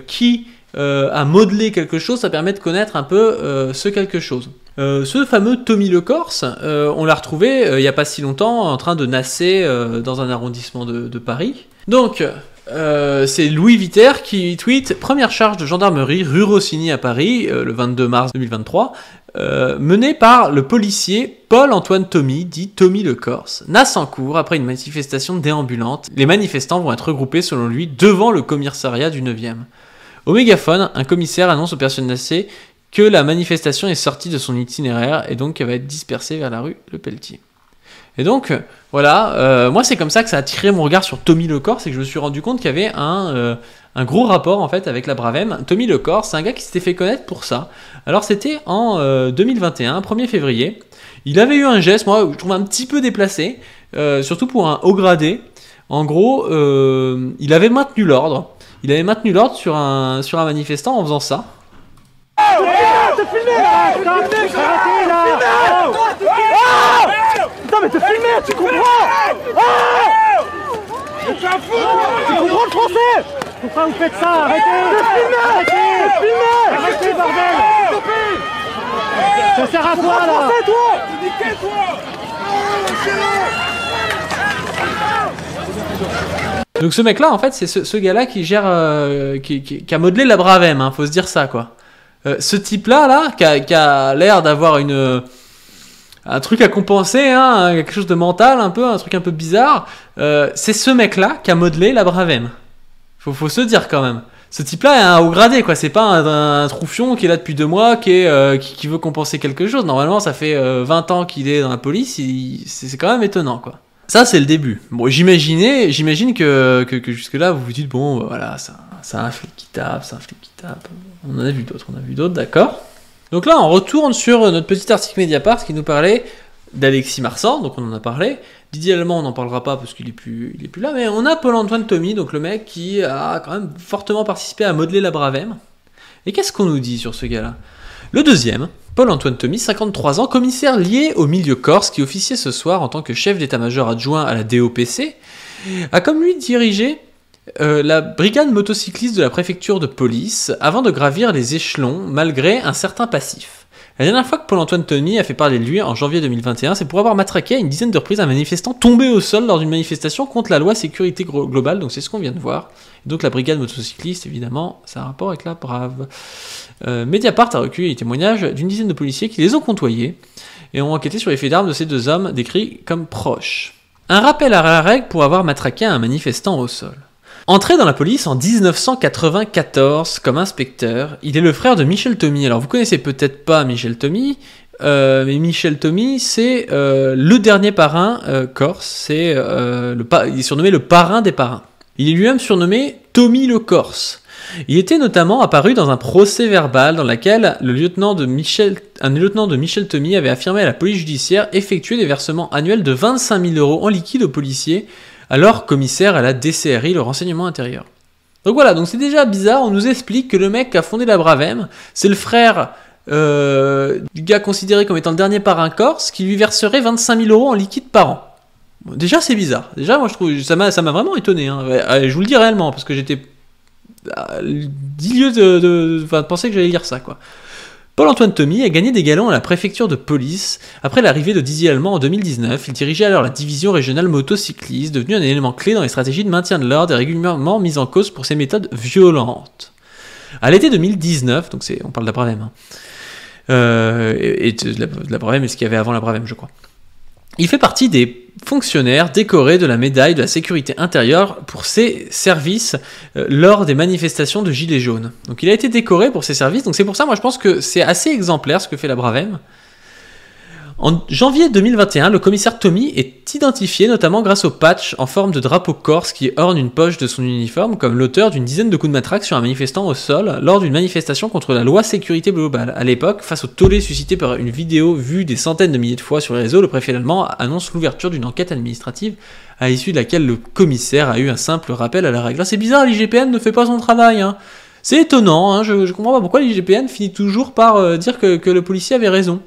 qui a modelé quelque chose, ça permet de connaître un peu ce quelque chose. Ce fameux Tommy Le Corse, on l'a retrouvé il n'y a pas si longtemps en train de nasser dans un arrondissement de Paris. Donc, c'est Louis Viter qui tweet « Première charge de gendarmerie rue Rossini à Paris, le 22 mars 2023, menée par le policier Paul-Antoine Tommy, dit Tommy Le Corse. Nasse en cours après une manifestation déambulante. Les manifestants vont être regroupés selon lui devant le commissariat du 9e. Au mégaphone, un commissaire annonce aux personnes nassées que la manifestation est sortie de son itinéraire et donc qu'elle va être dispersée vers la rue Le Pelletier. Et donc, voilà, moi c'est comme ça que ça a attiré mon regard sur Tommy Le Corse et que je me suis rendu compte qu'il y avait un gros rapport en fait avec la Bravem. Tommy Le Corse, c'est un gars qui s'était fait connaître pour ça. Alors c'était en 2021, 1er février. Il avait eu un geste, moi je trouve un petit peu déplacé, surtout pour un haut gradé. En gros, il avait maintenu l'ordre. Il avait maintenu l'ordre sur un manifestant en faisant ça. T'es filmé là! Arrêtez là! Putain mais t'es filmé, tu comprends? Tu comprends le français? Pourquoi vous faites ça? Arrêtez! T'es filmé! Arrêtez! Arrêtez bordel! Ça sert à quoi là? Donc ce mec là en fait c'est ce gars là qui gère qui a modelé la Bravem, hein, faut se dire ça quoi. Ce type là qui a l'air d'avoir un truc à compenser, hein, quelque chose de mental un peu, un truc un peu bizarre, c'est ce mec là qui a modelé la Bravem. Faut se dire quand même. Ce type là est un haut gradé quoi, c'est pas un troufion qui est là depuis 2 mois, qui veut compenser quelque chose. Normalement ça fait 20 ans qu'il est dans la police, c'est quand même étonnant quoi. Ça c'est le début. Bon, j'imagine que jusque là vous vous dites bon voilà, c'est un flic qui tape, On en a vu d'autres, d'accord. Donc là on retourne sur notre petit article Mediapart qui nous parlait d'Alexis Marsan, donc on en a parlé. Didier Allemand on n'en parlera pas parce qu'il est plus là, mais on a Paul-Antoine Tommy, donc le mec qui a quand même fortement participé à modeler la Bravem. Et qu'est-ce qu'on nous dit sur ce gars-là? Le deuxième, Paul-Antoine Tommy, 53 ans, commissaire lié au milieu corse qui officiait ce soir en tant que chef d'état-major adjoint à la DOPC, a comme lui dirigé la brigade motocycliste de la préfecture de police avant de gravir les échelons malgré un certain passif. La dernière fois que Paul-Antoine Tommy a fait parler de lui en janvier 2021, c'est pour avoir matraqué à une dizaine de reprises un manifestant tombé au sol lors d'une manifestation contre la loi sécurité globale, donc c'est ce qu'on vient de voir. Et donc la brigade motocycliste, évidemment, ça a un rapport avec la Brave. Mediapart a recueilli les témoignages d'une dizaine de policiers qui les ont côtoyés et ont enquêté sur les faits d'armes de ces 2 hommes décrits comme proches. Un rappel à la règle pour avoir matraqué un manifestant au sol. Entré dans la police en 1994 comme inspecteur, il est le frère de Michel Tommy. Alors vous connaissez peut-être pas Michel Tommy, mais Michel Tommy c'est le dernier parrain corse, il est surnommé le parrain des parrains. Il est lui-même surnommé Tommy Le Corse. Il était notamment apparu dans un procès verbal dans lequel un lieutenant de Michel Tommy avait affirmé à la police judiciaire effectuer des versements annuels de 25 000 € en liquide aux policiers, alors commissaire à la DCRI, le renseignement intérieur. Donc voilà, donc c'est déjà bizarre, on nous explique que le mec qui a fondé la Bravem, c'est le frère du gars considéré comme étant le dernier parrain corse, qui lui verserait 25 000 € en liquide par an. Bon, déjà c'est bizarre, déjà moi je trouve, ça m'a vraiment étonné, hein. Je vous le dis réellement, parce que j'étais 10 lieues de penser que j'allais lire ça, quoi. Paul-Antoine Tomy a gagné des galons à la préfecture de police après l'arrivée de Didier Allemand en 2019. Il dirigeait alors la division régionale motocycliste, devenu un élément clé dans les stratégies de maintien de l'ordre et régulièrement mis en cause pour ses méthodes violentes. À l'été 2019, donc on parle de la Bravem, et de la Bravem et ce qu'il y avait avant la Bravem, je crois. Il fait partie des fonctionnaires décorés de la médaille de la sécurité intérieure pour ses services lors des manifestations de Gilets jaunes. Donc il a été décoré pour ses services, donc c'est pour ça, moi je pense que c'est assez exemplaire ce que fait la Bravem. En janvier 2021, le commissaire Tomy est identifié notamment grâce au patch en forme de drapeau corse qui orne une poche de son uniforme comme l'auteur d'une dizaine de coups de matraque sur un manifestant au sol lors d'une manifestation contre la loi sécurité globale. À l'époque, face au tollé suscité par une vidéo vue des centaines de milliers de fois sur les réseaux, le préfet allemand annonce l'ouverture d'une enquête administrative à l'issue de laquelle le commissaire a eu un simple rappel à la règle. C'est bizarre, l'IGPN ne fait pas son travail, hein. C'est étonnant, hein. Je comprends pas pourquoi l'IGPN finit toujours par dire que le policier avait raison.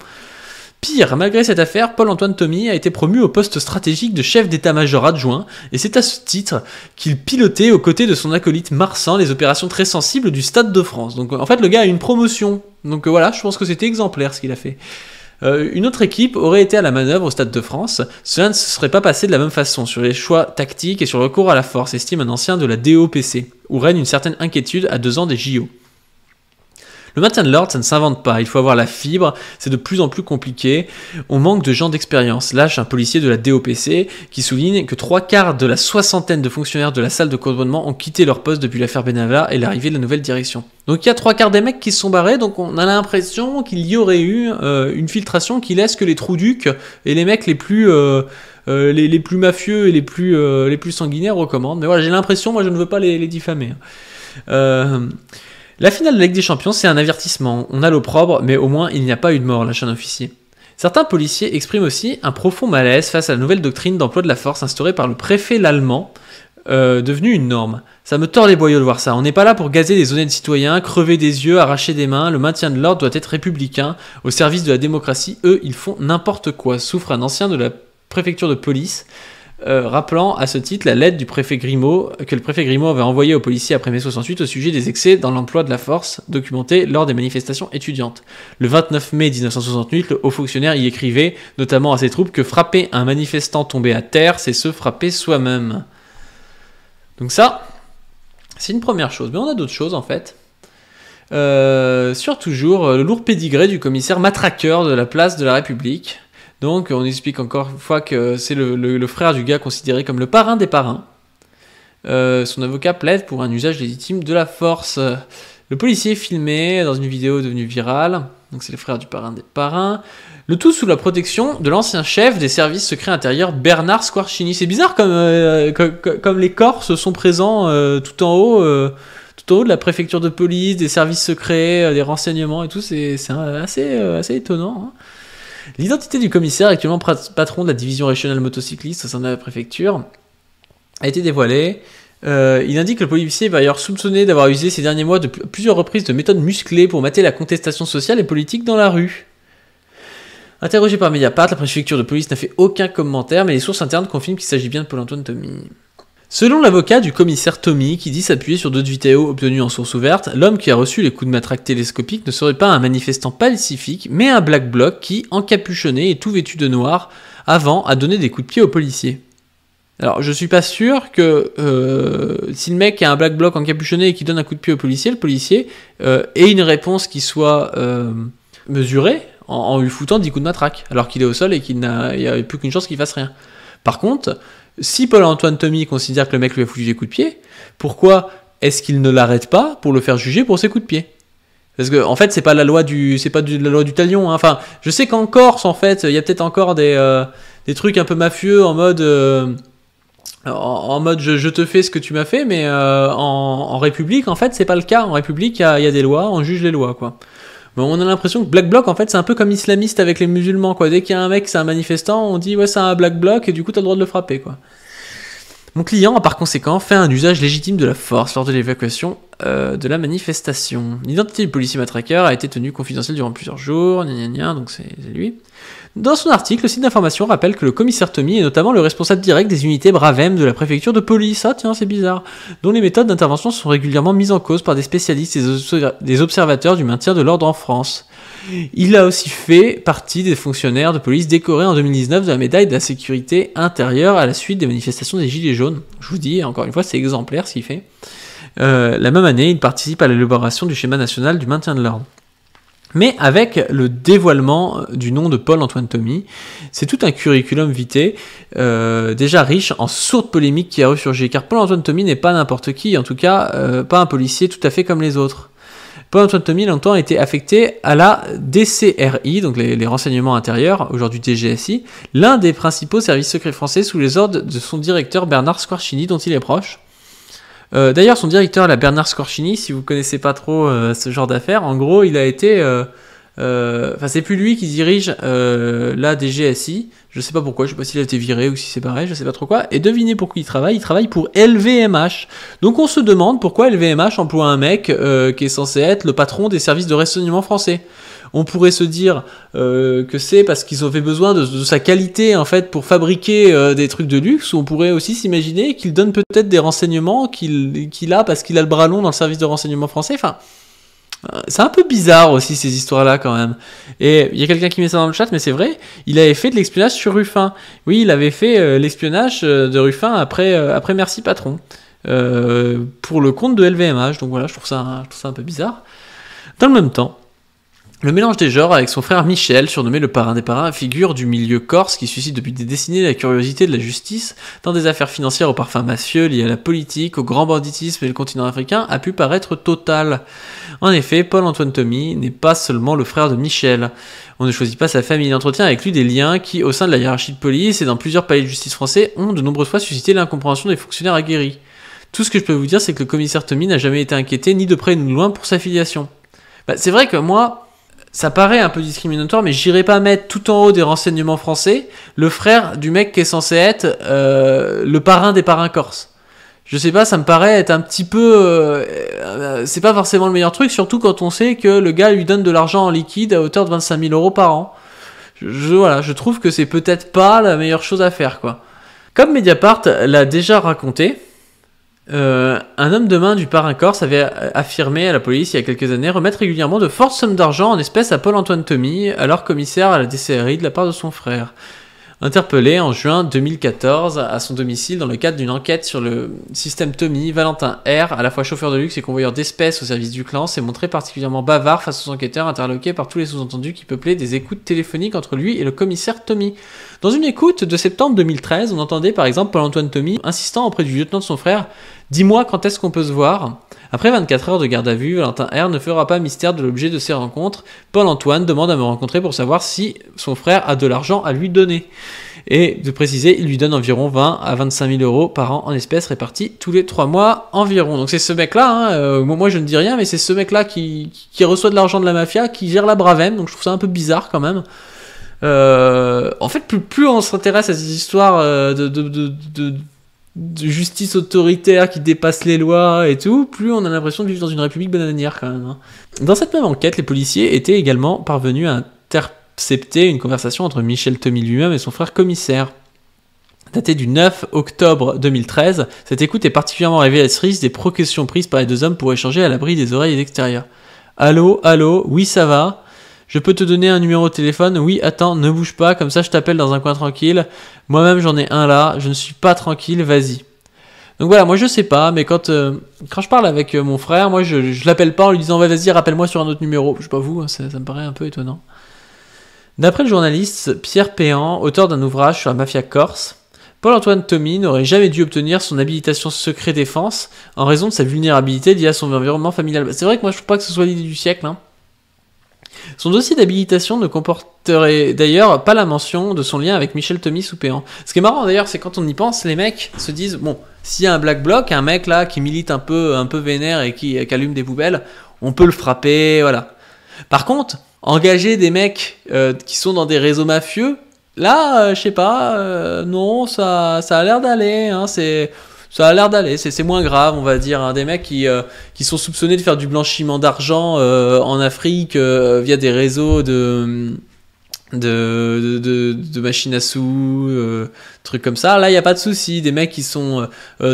Pire, malgré cette affaire, Paul-Antoine Tomy a été promu au poste stratégique de chef d'état-major adjoint, et c'est à ce titre qu'il pilotait aux côtés de son acolyte Marsan les opérations très sensibles du Stade de France. Donc en fait le gars a une promotion, donc voilà, je pense que c'était exemplaire ce qu'il a fait. Une autre équipe aurait été à la manœuvre au Stade de France, cela ne se serait pas passé de la même façon sur les choix tactiques et sur le recours à la force, estime un ancien de la DOPC, où règne une certaine inquiétude à 2 ans des JO. Le maintien de l'ordre, ça ne s'invente pas, il faut avoir la fibre, c'est de plus en plus compliqué, on manque de gens d'expérience. Lâche un policier de la DOPC qui souligne que 3/4 de la soixantaine de fonctionnaires de la salle de commandement ont quitté leur poste depuis l'affaire Benalla et l'arrivée de la nouvelle direction. Donc il y a 3/4 des mecs qui se sont barrés, donc on a l'impression qu'il y aurait eu une filtration qui laisse que les trous-ducs et les mecs les plus mafieux et les plus sanguinaires recommandent. Mais voilà, j'ai l'impression, moi je ne veux pas les diffamer. La finale de la Ligue des Champions, c'est un avertissement. On a l'opprobre, mais au moins il n'y a pas eu de mort, lâche un officier. Certains policiers expriment aussi un profond malaise face à la nouvelle doctrine d'emploi de la force instaurée par le préfet l'allemand, devenue une norme. Ça me tord les boyaux de voir ça. On n'est pas là pour gazer des honnêtes citoyens, crever des yeux, arracher des mains. Le maintien de l'ordre doit être républicain, au service de la démocratie. Eux, ils font n'importe quoi, souffre un ancien de la préfecture de police. Rappelant à ce titre la lettre du préfet Grimaud que le préfet Grimaud avait envoyée aux policiers après mai 68 au sujet des excès dans l'emploi de la force documentés lors des manifestations étudiantes. Le 29 mai 1968, le haut fonctionnaire y écrivait notamment à ses troupes que frapper un manifestant tombé à terre, c'est se frapper soi-même. Donc ça, c'est une première chose, mais on a d'autres choses en fait. Sur toujours le lourd pédigré du commissaire matraqueur de la place de la République. Donc on explique encore une fois que c'est le frère du gars considéré comme le parrain des parrains. Son avocat plaide pour un usage légitime de la force. Le policier est filmé dans une vidéo devenue virale. Donc c'est le frère du parrain des parrains. Le tout sous la protection de l'ancien chef des services secrets intérieurs Bernard Squarcini. C'est bizarre comme les Corses sont présents tout en haut de la préfecture de police, des services secrets, des renseignements et tout. C'est assez étonnant, hein. L'identité du commissaire, actuellement patron de la division régionale motocycliste au sein de la préfecture, a été dévoilée. Il indique que le policier va ailleurs soupçonné d'avoir usé ces derniers mois de plusieurs reprises de méthodes musclées pour mater la contestation sociale et politique dans la rue. Interrogé par Mediapart, la préfecture de police n'a fait aucun commentaire, mais les sources internes confirment qu'il s'agit bien de Paul-Antoine Tomy. Selon l'avocat du commissaire Tomy, qui dit s'appuyer sur d'autres vidéos obtenues en source ouverte, l'homme qui a reçu les coups de matraque télescopiques ne serait pas un manifestant pacifique, mais un black bloc qui, encapuchonné et tout vêtu de noir, avant a donné des coups de pied aux policiers. Alors je suis pas sûr que si le mec a un black bloc encapuchonné et qui donne un coup de pied au policier, le policier ait une réponse qui soit mesurée en lui foutant 10 coups de matraque, alors qu'il est au sol et qu'il n'y a plus qu'une chance qu'il fasse rien. Par contre, si Paul-Antoine Tomy considère que le mec lui a foutu des coups de pied, pourquoi est-ce qu'il ne l'arrête pas pour le faire juger pour ses coups de pied? Parce que en fait, c'est pas la loi du talion, hein. Enfin, je sais qu'en Corse, en fait, il y a peut-être encore des trucs un peu mafieux en mode je te fais ce que tu m'as fait, mais en République, en fait, c'est pas le cas. En République, il y a des lois, on juge les lois, quoi. Bon, on a l'impression que Black Bloc, en fait, c'est un peu comme islamiste avec les musulmans, quoi. Dès qu'il y a un mec, c'est un manifestant, on dit ouais, c'est un Black Bloc, et du coup, t'as le droit de le frapper, quoi. Mon client a par conséquent fait un usage légitime de la force lors de l'évacuation de la manifestation. L'identité du policier matraqueur a été tenue confidentielle durant plusieurs jours, donc c'est lui. Dans son article, le site d'information rappelle que le commissaire Tommy est notamment le responsable direct des unités Bravem de la préfecture de police, ah tiens c'est bizarre, dont les méthodes d'intervention sont régulièrement mises en cause par des spécialistes et des observateurs du maintien de l'ordre en France. Il a aussi fait partie des fonctionnaires de police décorés en 2019 de la médaille de la sécurité intérieure à la suite des manifestations des Gilets jaunes. Je vous dis, encore une fois, c'est exemplaire ce qu'il fait. La même année, il participe à l'élaboration du schéma national du maintien de l'ordre. Mais avec le dévoilement du nom de Paul-Antoine Tommy, c'est tout un curriculum vitae déjà riche en sourde polémique qui a ressurgi, car Paul-Antoine Tommy n'est pas n'importe qui, en tout cas pas un policier tout à fait comme les autres. Paul-Antoine Tommy longtemps a été affecté à la DCRI, donc les renseignements intérieurs, aujourd'hui DGSI, l'un des principaux services secrets français sous les ordres de son directeur Bernard Squarcini, dont il est proche. D'ailleurs, son directeur, la Bernard Squarcini, si vous connaissez pas trop ce genre d'affaires, en gros, il a été... c'est plus lui qui dirige la DGSI, je sais pas pourquoi, je sais pas s'il a été viré ou si c'est pareil, je sais pas trop quoi, et devinez pour qui il travaille pour LVMH. Donc on se demande pourquoi LVMH emploie un mec qui est censé être le patron des services de renseignement français. On pourrait se dire que c'est parce qu'ils ont fait besoin de sa qualité en fait pour fabriquer des trucs de luxe, ou on pourrait aussi s'imaginer qu'il donne peut-être des renseignements qu'il a parce qu'il a le bras long dans le service de renseignement français, enfin... C'est un peu bizarre aussi ces histoires-là quand même. Et il y a quelqu'un qui met ça dans le chat, mais c'est vrai, il avait fait de l'espionnage sur Ruffin. Oui, il avait fait l'espionnage de Ruffin après Merci Patron, pour le compte de LVMH. Donc voilà, je trouve ça un peu bizarre. Dans le même temps, le mélange des genres avec son frère Michel, surnommé le parrain des parrains, figure du milieu corse qui suscite depuis des décennies la curiosité de la justice dans des affaires financières au parfum mafieux liées à la politique, au grand banditisme et le continent africain, a pu paraître total. En effet, Paul-Antoine Tommy n'est pas seulement le frère de Michel. On ne choisit pas sa famille, il entretient avec lui des liens qui, au sein de la hiérarchie de police et dans plusieurs palais de justice français, ont de nombreuses fois suscité l'incompréhension des fonctionnaires aguerris. Tout ce que je peux vous dire, c'est que le commissaire Tommy n'a jamais été inquiété, ni de près ni de loin, pour sa filiation. C'est vrai que moi... Ça paraît un peu discriminatoire, mais j'irai pas mettre tout en haut des renseignements français le frère du mec qui est censé être le parrain des parrains corses. Je sais pas, ça me paraît être un petit peu... c'est pas forcément le meilleur truc, surtout quand on sait que le gars lui donne de l'argent en liquide à hauteur de 25 000 € par an. Je trouve que c'est peut-être pas la meilleure chose à faire, quoi. Comme Mediapart l'a déjà raconté, un homme de main du parrain corse avait affirmé à la police il y a quelques années remettre régulièrement de fortes sommes d'argent en espèces à Paul-Antoine Tommy, alors commissaire à la DCRI de la part de son frère. Interpellé en juin 2014 à son domicile dans le cadre d'une enquête sur le système Tommy, Valentin R, à la fois chauffeur de luxe et convoyeur d'espèces au service du clan, s'est montré particulièrement bavard face aux enquêteurs, interloqués par tous les sous-entendus qui peuplaient des écoutes téléphoniques entre lui et le commissaire Tommy. Dans une écoute de septembre 2013, on entendait par exemple Paul-Antoine Tommy insistant auprès du lieutenant de son frère « Dis-moi quand est-ce qu'on peut se voir ?» Après 24 heures de garde à vue, Valentin R ne fera pas mystère de l'objet de ces rencontres. Paul-Antoine demande à me rencontrer pour savoir si son frère a de l'argent à lui donner. Et de préciser, il lui donne environ 20 à 25 000 € par an en espèces répartis tous les 3 mois environ. Donc c'est ce mec-là, moi je ne dis rien, mais c'est ce mec-là qui reçoit de l'argent de la mafia, qui gère la Bravem, donc je trouve ça un peu bizarre quand même. En fait, plus on s'intéresse à ces histoires de justice autoritaire qui dépasse les lois et tout, plus on a l'impression de vivre dans une république bananière quand même. Hein. Dans cette même enquête, les policiers étaient également parvenus à intercepter une conversation entre Michel Tommy lui-même et son frère commissaire. Datée du 9 octobre 2013, cette écoute est particulièrement révélatrice des précautions prises par les deux hommes pour échanger à l'abri des oreilles extérieures. Allô, oui ça va ? Je peux te donner un numéro de téléphone ? Oui, attends, ne bouge pas, comme ça je t'appelle dans un coin tranquille. Moi-même j'en ai un là, je ne suis pas tranquille, vas-y. Donc voilà, moi je sais pas, mais quand je parle avec mon frère, moi je l'appelle pas en lui disant ouais, vas-y, rappelle-moi sur un autre numéro. Je sais pas vous, ça me paraît un peu étonnant. D'après le journaliste Pierre Péan, auteur d'un ouvrage sur la mafia corse, Paul-Antoine Tommy n'aurait jamais dû obtenir son habilitation secret défense en raison de sa vulnérabilité liée à son environnement familial. C'est vrai que moi je trouve pas que ce soit l'idée du siècle, hein. Son dossier d'habilitation ne comporterait d'ailleurs pas la mention de son lien avec Michel Tommy sous Péan. Ce qui est marrant d'ailleurs, c'est quand on y pense, les mecs se disent bon, s'il y a un black bloc, un mec là qui milite un peu vénère et qui allume des poubelles, on peut le frapper, voilà. Par contre, engager des mecs qui sont dans des réseaux mafieux, là, je sais pas, non, ça a l'air d'aller, hein, c'est Ça a l'air d'aller, c'est moins grave, on va dire, hein. Des mecs qui sont soupçonnés de faire du blanchiment d'argent en Afrique via des réseaux de machines à sous, trucs comme ça. Là, il n'y a pas de souci. Des mecs qui sont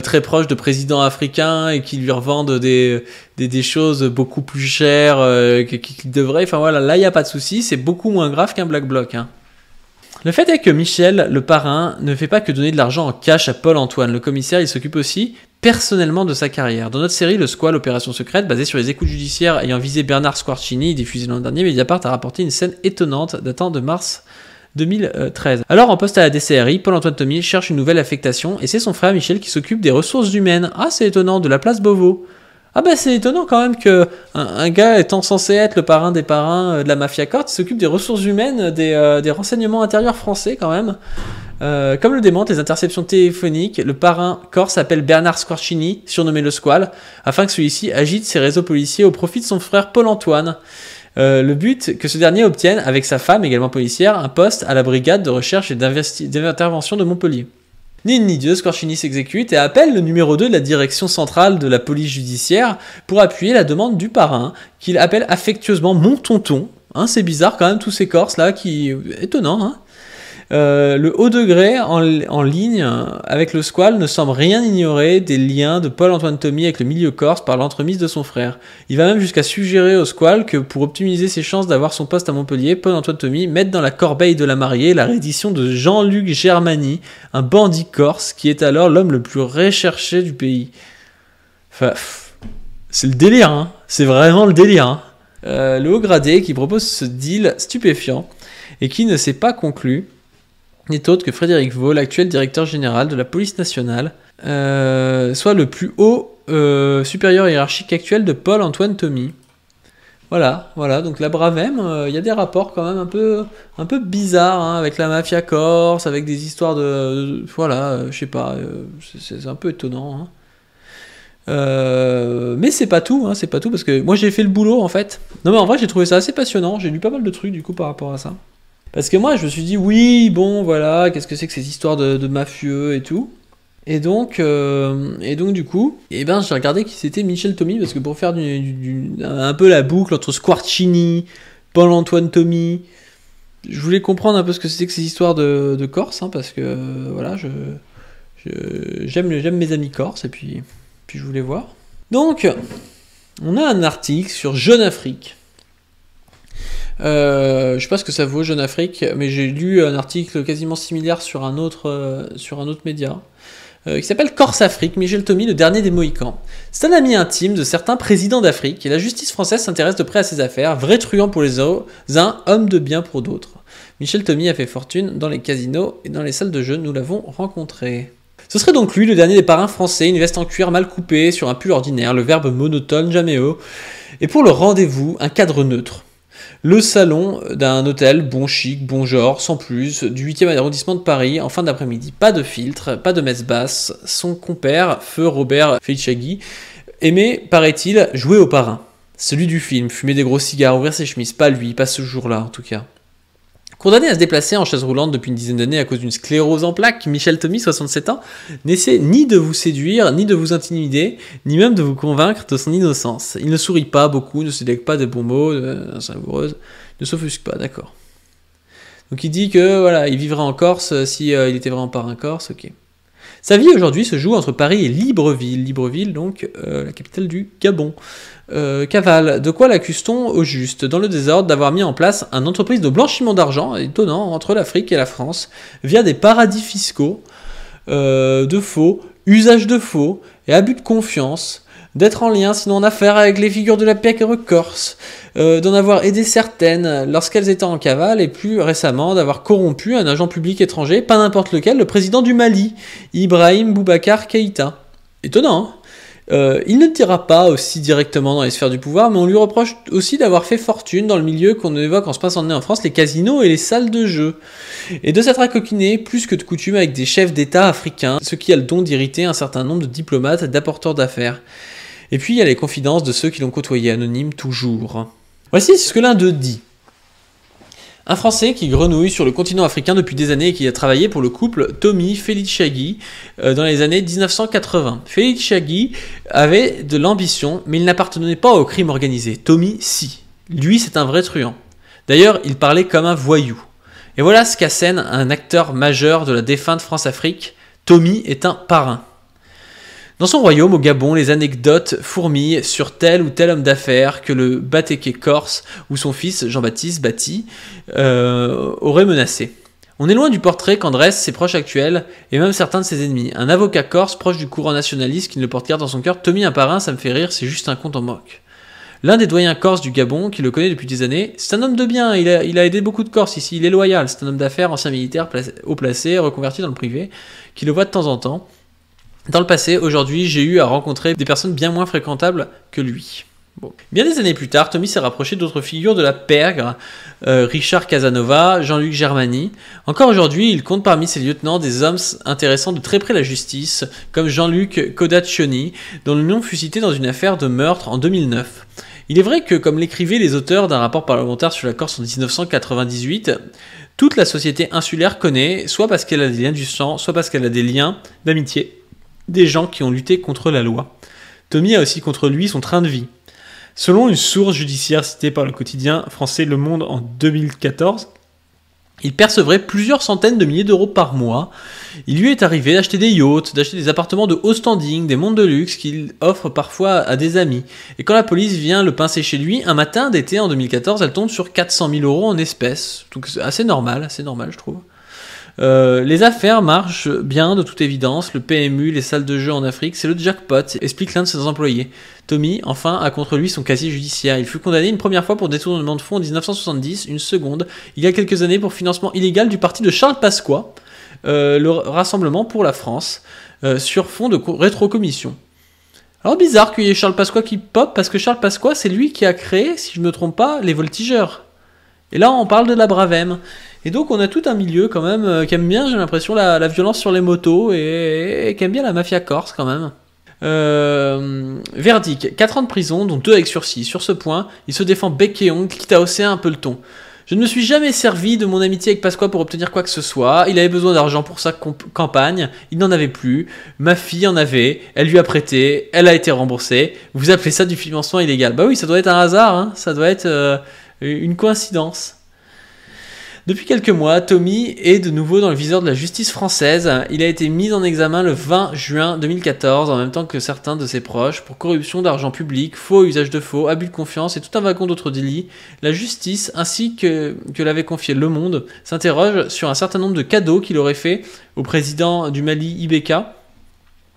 très proches de présidents africains et qui lui revendent des choses beaucoup plus chères qu'ils devraient. Enfin voilà, là, il n'y a pas de souci. C'est beaucoup moins grave qu'un Black Bloc, hein. Le fait est que Michel, le parrain, ne fait pas que donner de l'argent en cash à Paul-Antoine. Le commissaire, il s'occupe aussi personnellement de sa carrière. Dans notre série, Le Squal, Opération Secrète, basée sur les écoutes judiciaires ayant visé Bernard Squarcini, diffusé l'an dernier, Mediapart a rapporté une scène étonnante datant de mars 2013. Alors, en poste à la DCRI, Paul-Antoine Tomy cherche une nouvelle affectation et c'est son frère Michel qui s'occupe des ressources humaines. Ah, c'est étonnant, de la place Beauvau. Ah bah c'est étonnant quand même que un gars étant censé être le parrain des parrains de la mafia corse, il s'occupe des ressources humaines des renseignements intérieurs français quand même. Comme le démontrent les interceptions téléphoniques, le parrain corse appelle Bernard Squarcini, surnommé le Squal, afin que celui-ci agite ses réseaux policiers au profit de son frère Paul-Antoine. Le but que ce dernier obtienne, avec sa femme également policière, un poste à la brigade de recherche et d'intervention de Montpellier. Ni une ni deux, Squarcini s'exécute et appelle le numéro 2 de la direction centrale de la police judiciaire pour appuyer la demande du parrain, qu'il appelle affectueusement mon tonton. Hein, c'est bizarre quand même, tous ces Corses là, étonnant, hein. Le haut degré en ligne avec le Squal ne semble rien ignorer des liens de Paul-Antoine Tomy avec le milieu corse par l'entremise de son frère. Il va même jusqu'à suggérer au Squal que pour optimiser ses chances d'avoir son poste à Montpellier, Paul-Antoine Tomy mette dans la corbeille de la mariée la réédition de Jean-Luc Germani, un bandit corse qui est alors l'homme le plus recherché du pays. Enfin, c'est le délire, hein. C'est vraiment le délire, hein. Le haut gradé qui propose ce deal stupéfiant et qui ne s'est pas conclu n'est autre que Frédéric Vaux, l'actuel directeur général de la police nationale, soit le plus haut supérieur hiérarchique actuel de Paul-Antoine Tomy. Voilà, donc la Bravem, il y a des rapports quand même un peu bizarres, hein, avec la mafia corse, avec des histoires voilà, je sais pas, c'est un peu étonnant, hein. Mais c'est pas tout, hein, c'est pas tout, parce que moi j'ai fait le boulot en fait. Non mais en vrai j'ai trouvé ça assez passionnant, j'ai lu pas mal de trucs du coup par rapport à ça. Parce que moi, je me suis dit, oui, bon, voilà, qu'est-ce que c'est que ces histoires de mafieux et tout. Et donc du coup, j'ai regardé qui c'était Michel Tomy, parce que pour faire un peu la boucle entre Squarcini, Paul-Antoine Tomy, je voulais comprendre un peu ce que c'était que ces histoires de Corse, hein, parce que, voilà, j'aime mes amis corses, et puis je voulais voir. Donc, on a un article sur Jeune Afrique. Je sais pas ce que ça vaut Jeune Afrique, mais j'ai lu un article quasiment similaire sur un autre média qui s'appelle Corse Afrique, Michel Tomy, le dernier des Mohicans. C'est un ami intime de certains présidents d'Afrique et la justice française s'intéresse de près à ses affaires, vrai truand pour les uns, homme de bien pour d'autres. Michel Tomy a fait fortune dans les casinos et dans les salles de jeu, nous l'avons rencontré. Ce serait donc lui, le dernier des parrains français, une veste en cuir mal coupée sur un pull ordinaire, le verbe monotone jamais haut, et pour le rendez-vous, un cadre neutre. Le salon d'un hôtel, bon chic, bon genre, sans plus, du 8e arrondissement de Paris, en fin d'après-midi. Pas de filtre, pas de messe basse. Son compère, feu Robert Felichagui, aimait, paraît-il, jouer au parrain. Celui du film, fumer des gros cigares, ouvrir ses chemises, pas lui, pas ce jour-là en tout cas. Condamné à se déplacer en chaise roulante depuis une dizaine d'années à cause d'une sclérose en plaques, Michel Tomy, 67 ans, n'essaie ni de vous séduire, ni de vous intimider, ni même de vous convaincre de son innocence. Il ne sourit pas beaucoup, ne se délègue pas de bons mots, savoureuse, ne s'offusque pas, d'accord. Donc il dit que voilà, il vivrait en Corse si il était vraiment parrain corse, ok. Sa vie aujourd'hui se joue entre Paris et Libreville. Libreville, donc la capitale du Gabon. Cavale, de quoi l'accuse-t-on au juste, dans le désordre, d'avoir mis en place une entreprise de blanchiment d'argent, étonnant, entre l'Afrique et la France, via des paradis fiscaux, de faux, usage de faux et abus de confiance, d'être en lien, sinon en affaire, avec les figures de la pègre corse, d'en avoir aidé certaines lorsqu'elles étaient en cavale, et plus récemment d'avoir corrompu un agent public étranger, pas n'importe lequel, le président du Mali, Ibrahim Boubacar Keïta. Étonnant, hein. Il ne le dira pas aussi directement dans les sphères du pouvoir, mais on lui reproche aussi d'avoir fait fortune dans le milieu qu'on évoque en se passant de nez en France, les casinos et les salles de jeu, et de s'être accoquiné plus que de coutume avec des chefs d'État africains, ce qui a le don d'irriter un certain nombre de diplomates et d'apporteurs d'affaires. Et puis il y a les confidences de ceux qui l'ont côtoyé, anonymes toujours. Voici ce que l'un d'eux dit. Un Français qui grenouille sur le continent africain depuis des années et qui a travaillé pour le couple Tommy Feliciagi dans les années 1980. Feliciagi avait de l'ambition, mais il n'appartenait pas au crime organisé. Tommy, si. Lui, c'est un vrai truand. D'ailleurs, il parlait comme un voyou. Et voilà ce qu'assène un acteur majeur de la défunte France-Afrique. Tommy est un parrain. Dans son royaume, au Gabon, les anecdotes fourmillent sur tel ou tel homme d'affaires que le Batéké corse ou son fils Jean-Baptiste Bati aurait menacé. On est loin du portrait qu'en dressent ses proches actuels et même certains de ses ennemis. Un avocat corse proche du courant nationaliste qui ne le porte guère dans son cœur. Tommy un parrain, ça me fait rire, c'est juste un conte en moque. L'un des doyens corses du Gabon, qui le connaît depuis des années, c'est un homme de bien, il a aidé beaucoup de Corses ici, il est loyal, c'est un homme d'affaires, ancien militaire, haut placé, reconverti dans le privé, qui le voit de temps en temps. Dans le passé, aujourd'hui, j'ai eu à rencontrer des personnes bien moins fréquentables que lui. Bon. Bien des années plus tard, Tommy s'est rapproché d'autres figures de la pègre, Richard Casanova, Jean-Luc Germany. Encore aujourd'hui, il compte parmi ses lieutenants des hommes intéressant de très près la justice, comme Jean-Luc Codaccioni, dont le nom fut cité dans une affaire de meurtre en 2009. Il est vrai que, comme l'écrivaient les auteurs d'un rapport parlementaire sur la Corse en 1998, toute la société insulaire connaît, soit parce qu'elle a des liens du sang, soit parce qu'elle a des liens d'amitié, des gens qui ont lutté contre la loi. Tommy a aussi contre lui son train de vie. Selon une source judiciaire citée par le quotidien français Le Monde en 2014, il percevrait plusieurs centaines de milliers d'euros par mois. Il lui est arrivé d'acheter des yachts, d'acheter des appartements de haut standing, des montres de luxe qu'il offre parfois à des amis. Et quand la police vient le pincer chez lui, un matin d'été en 2014, elle tombe sur 400 000 euros en espèces. Donc c'est assez normal je trouve. Les affaires marchent bien de toute évidence, le PMU, les salles de jeu en Afrique, c'est le jackpot, explique l'un de ses employés. Tommy, enfin, a contre lui son casier judiciaire. Il fut condamné une première fois pour détournement de fonds en 1970, une seconde, il y a quelques années pour financement illégal du parti de Charles Pasqua, le Rassemblement pour la France, sur fond de rétrocommission. Alors bizarre qu'il y ait Charles Pasqua qui pop, parce que Charles Pasqua, c'est lui qui a créé, si je ne me trompe pas, les voltigeurs. Et là, on parle de la Bravem. Et donc on a tout un milieu quand même qui aime bien, j'ai l'impression, la violence sur les motos et qui aime bien la mafia corse quand même. Verdict, 4 ans de prison, dont 2 avec sursis. Sur ce point, il se défend bec et ongle, quitte à hausser un peu le ton. Je ne me suis jamais servi de mon amitié avec Pasqua pour obtenir quoi que ce soit. Il avait besoin d'argent pour sa campagne, il n'en avait plus. Ma fille en avait, elle lui a prêté, elle a été remboursée. Vous appelez ça du financement illégal? Bah oui, ça doit être un hasard, hein. Ça doit être une coïncidence. Depuis quelques mois, Tommy est de nouveau dans le viseur de la justice française. Il a été mis en examen le 20 juin 2014, en même temps que certains de ses proches, pour corruption d'argent public, faux usage de faux, abus de confiance et tout un wagon d'autres délits. La justice, ainsi que l'avait confié Le Monde, s'interroge sur un certain nombre de cadeaux qu'il aurait fait au président du Mali, Ibeka,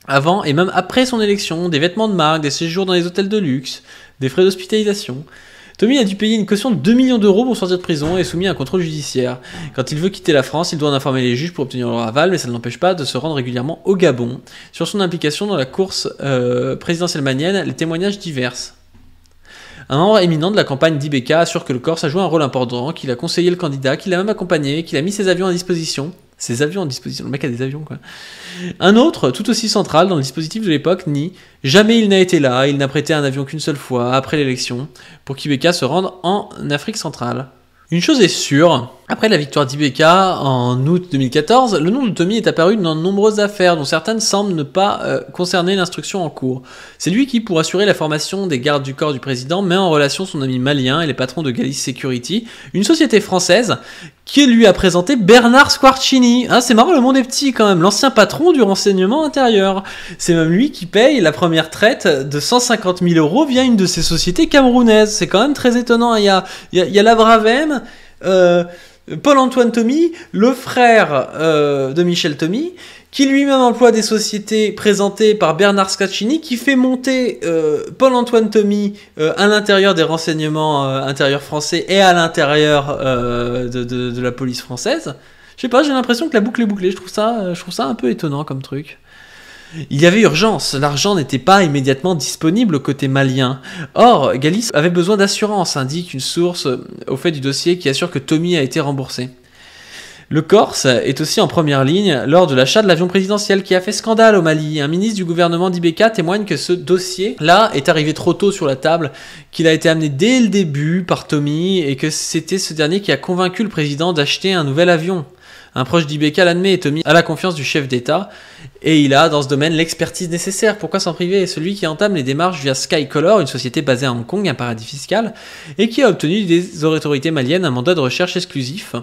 avant et même après son élection, des vêtements de marque, des séjours dans les hôtels de luxe, des frais d'hospitalisation. Tommy a dû payer une caution de 2 millions d'euros pour sortir de prison et est soumis à un contrôle judiciaire. Quand il veut quitter la France, il doit en informer les juges pour obtenir leur aval, mais ça ne l'empêche pas de se rendre régulièrement au Gabon. Sur son implication dans la course présidentielle malienne, les témoignages divers. Un membre éminent de la campagne d'Ibeka assure que le Corse a joué un rôle important, qu'il a conseillé le candidat, qu'il a même accompagné, qu'il a mis ses avions à disposition. Ses avions en disposition, le mec a des avions quoi. Un autre, tout aussi central dans le dispositif de l'époque, nie « Jamais il n'a été là, il n'a prêté un avion qu'une seule fois, après l'élection, pour qu'Ibeka se rende en Afrique centrale. » Une chose est sûre, après la victoire d'Ibeka en août 2014, le nom de Tommy est apparu dans de nombreuses affaires dont certaines semblent ne pas concerner l'instruction en cours. C'est lui qui, pour assurer la formation des gardes du corps du président, met en relation son ami malien et les patrons de Galice Security, une société française qui lui a présenté Bernard Squarcini. Ah, c'est marrant, le monde est petit quand même, l'ancien patron du renseignement intérieur. C'est même lui qui paye la première traite de 150 000 euros via une de ses sociétés camerounaises. C'est quand même très étonnant. Il y a la Bravem, Paul-Antoine Tommy, le frère de Michel Tommy, qui lui-même emploie des sociétés présentées par Bernard Squarcini, qui fait monter Paul-Antoine Tommy à l'intérieur des renseignements intérieurs français et à l'intérieur de la police française. Je sais pas, j'ai l'impression que la boucle est bouclée. Je trouve ça un peu étonnant comme truc. Il y avait urgence, l'argent n'était pas immédiatement disponible au côté malien. Or, Galice avait besoin d'assurance, indique une source au fait du dossier qui assure que Tommy a été remboursé. Le Corse est aussi en première ligne lors de l'achat de l'avion présidentiel qui a fait scandale au Mali. Un ministre du gouvernement d'Ibeka témoigne que ce dossier-là est arrivé trop tôt sur la table, qu'il a été amené dès le début par Tommy et que c'était ce dernier qui a convaincu le président d'acheter un nouvel avion. Un proche d'Ibeka l'admet et Tommy a la confiance du chef d'État et il a dans ce domaine l'expertise nécessaire. Pourquoi s'en priver? Celui qui entame les démarches via Skycolor, une société basée à Hong Kong, un paradis fiscal, et qui a obtenu des autorités maliennes un mandat de recherche exclusif.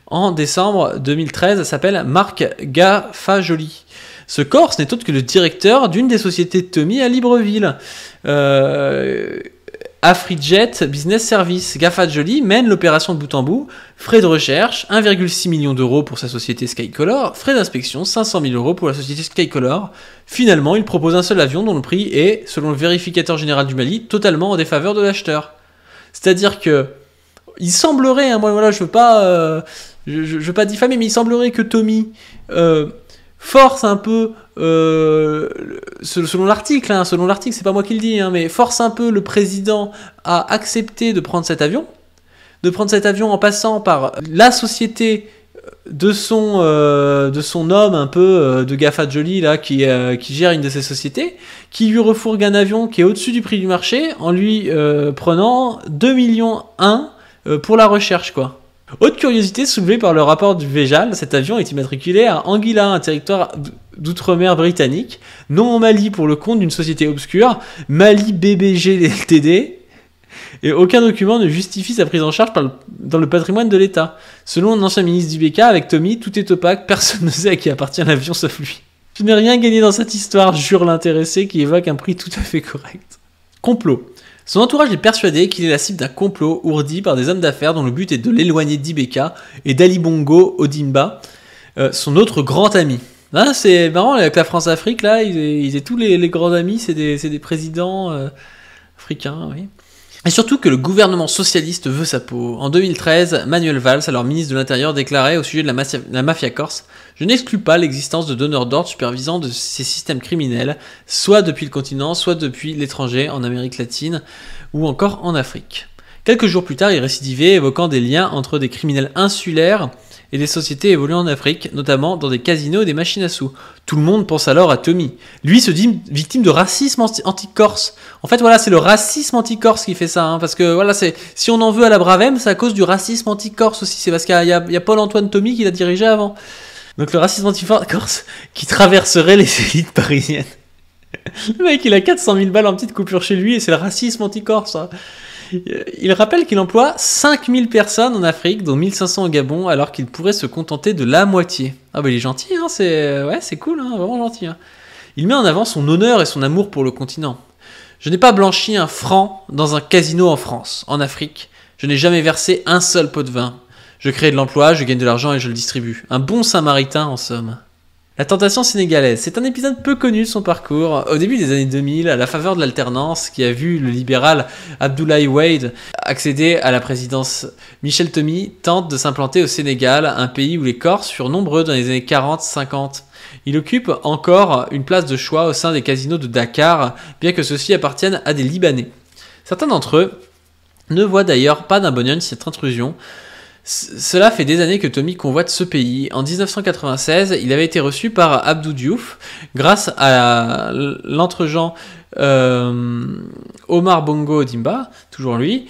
En décembre 2013, s'appelle Marc Gaffajoli. Ce Corse n'est autre que le directeur d'une des sociétés de Tommy à Libreville. Afrijet Business Service. Gaffajoli mène l'opération de bout en bout. Frais de recherche, 1,6 million d'euros pour sa société Skycolor. Frais d'inspection, 500 000 euros pour la société Skycolor. Finalement, il propose un seul avion dont le prix est, selon le vérificateur général du Mali, totalement en défaveur de l'acheteur. C'est-à-dire que il semblerait, hein, moi voilà, je veux pas diffamer, mais il semblerait que Tommy force un peu, selon l'article, c'est pas moi qui le dis, hein, mais force un peu le président à accepter de prendre cet avion en passant par la société de son homme un peu de Gaffajoli là qui gère une de ces sociétés, qui lui refourgue un avion qui est au-dessus du prix du marché en lui prenant 2,1 millions pour la recherche, quoi. Autre curiosité soulevée par le rapport du Vejal, cet avion est immatriculé à Anguilla, un territoire d'outre-mer britannique, non au Mali pour le compte d'une société obscure, Mali BBG Ltd, et aucun document ne justifie sa prise en charge dans le patrimoine de l'État. Selon un ancien ministre d'Ibeka, avec Tommy, tout est opaque, personne ne sait à qui appartient l'avion sauf lui. Je n'ai rien gagné dans cette histoire, jure l'intéressé qui évoque un prix tout à fait correct. Complot. Son entourage est persuadé qu'il est la cible d'un complot ourdi par des hommes d'affaires dont le but est de l'éloigner d'Ibeka et d'Ali Bongo Ondimba, son autre grand ami. Là, c'est marrant, avec la France-Afrique, là, ils tous les grands amis, c'est des présidents africains, oui. Et surtout que le gouvernement socialiste veut sa peau. En 2013, Manuel Valls, alors ministre de l'Intérieur, déclarait au sujet de la mafia corse « Je n'exclus pas l'existence de donneurs d'ordre supervisant de ces systèmes criminels, soit depuis le continent, soit depuis l'étranger, en Amérique latine, ou encore en Afrique. » Quelques jours plus tard, il récidivait, évoquant des liens entre des criminels insulaires et des sociétés évoluant en Afrique, notamment dans des casinos et des machines à sous. Tout le monde pense alors à Tommy. Lui se dit victime de racisme anti-corse. En fait, voilà, c'est le racisme anti-corse qui fait ça, hein, parce que voilà, si on en veut à la Bravem, c'est à cause du racisme anti-corse aussi. C'est parce qu'il y a Paul-Antoine Tommy qui l'a dirigé avant. Donc le racisme anti-corse qui traverserait les élites parisiennes. Le mec, il a 400 000 balles en petite coupure chez lui et c'est le racisme anti-corse. Hein. Il rappelle qu'il emploie 5000 personnes en Afrique, dont 1500 au Gabon, alors qu'il pourrait se contenter de la moitié. Ah bah il est gentil, hein, c'est cool, hein, vraiment gentil. Hein. Il met en avant son honneur et son amour pour le continent. Je n'ai pas blanchi un franc dans un casino en France, en Afrique. Je n'ai jamais versé un seul pot de vin. Je crée de l'emploi, je gagne de l'argent et je le distribue. Un bon samaritain en somme. La tentation sénégalaise, c'est un épisode peu connu de son parcours. Au début des années 2000, à la faveur de l'alternance qui a vu le libéral Abdoulaye Wade accéder à la présidence, Michel Tommy tente de s'implanter au Sénégal, un pays où les Corses furent nombreux dans les années 40-50. Il occupe encore une place de choix au sein des casinos de Dakar, bien que ceux-ci appartiennent à des Libanais. Certains d'entre eux ne voient d'ailleurs pas d'un bon œil cette intrusion. Cela fait des années que Tommy convoite ce pays. En 1996, il avait été reçu par Abdou Diouf grâce à l'entregent Omar Bongo Ondimba, toujours lui.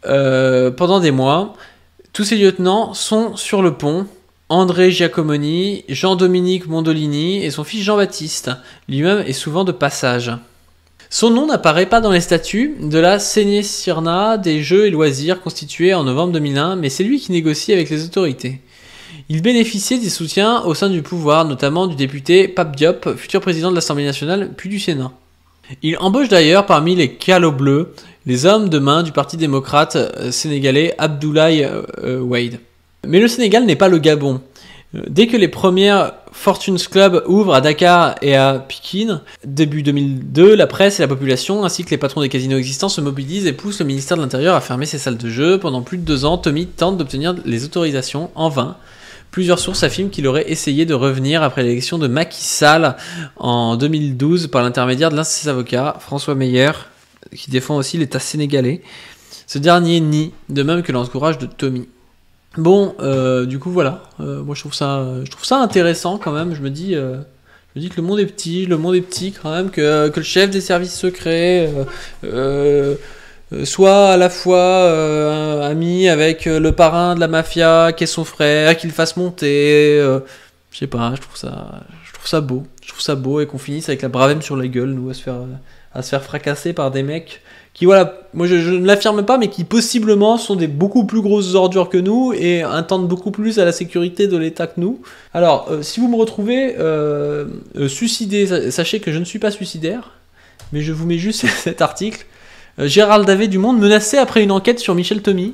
Pendant des mois, tous ces lieutenants sont sur le pont. André Giacomoni, Jean-Dominique Mondolini et son fils Jean-Baptiste. Lui-même est souvent de passage. Son nom n'apparaît pas dans les statuts de la Sénécirna des Jeux et Loisirs constituée en novembre 2001, mais c'est lui qui négocie avec les autorités. Il bénéficiait des soutiens au sein du pouvoir, notamment du député Pape Diop, futur président de l'Assemblée nationale puis du Sénat. Il embauche d'ailleurs parmi les calots bleus les hommes de main du parti démocrate sénégalais Abdoulaye Wade. Mais le Sénégal n'est pas le Gabon. Dès que les premières Fortunes Club ouvrent à Dakar et à Pikine, début 2002, la presse et la population, ainsi que les patrons des casinos existants, se mobilisent et poussent le ministère de l'Intérieur à fermer ses salles de jeu. Pendant plus de 2 ans, Tommy tente d'obtenir les autorisations, en vain. Plusieurs sources affirment qu'il aurait essayé de revenir après l'élection de Macky Sall en 2012 par l'intermédiaire de l'un de ses avocats, François Meyer, qui défend aussi l'État sénégalais. Ce dernier nie, de même que l'entourage de Tommy. Bon, du coup voilà, moi je trouve ça intéressant quand même. Je me dis que le monde est petit quand même, que le chef des services secrets soit à la fois ami avec le parrain de la mafia qui est son frère, qu'il fasse monter, je sais pas, je trouve ça beau, et qu'on finisse avec la Bravem sur la gueule, nous, à se faire fracasser par des mecs qui, voilà, moi je ne l'affirme pas, mais qui possiblement sont des beaucoup plus grosses ordures que nous et intendent beaucoup plus à la sécurité de l'État que nous. Alors, si vous me retrouvez suicidé, sachez que je ne suis pas suicidaire, mais je vous mets juste cet article. Gérald Davet du Monde menacé après une enquête sur Michel Thomy.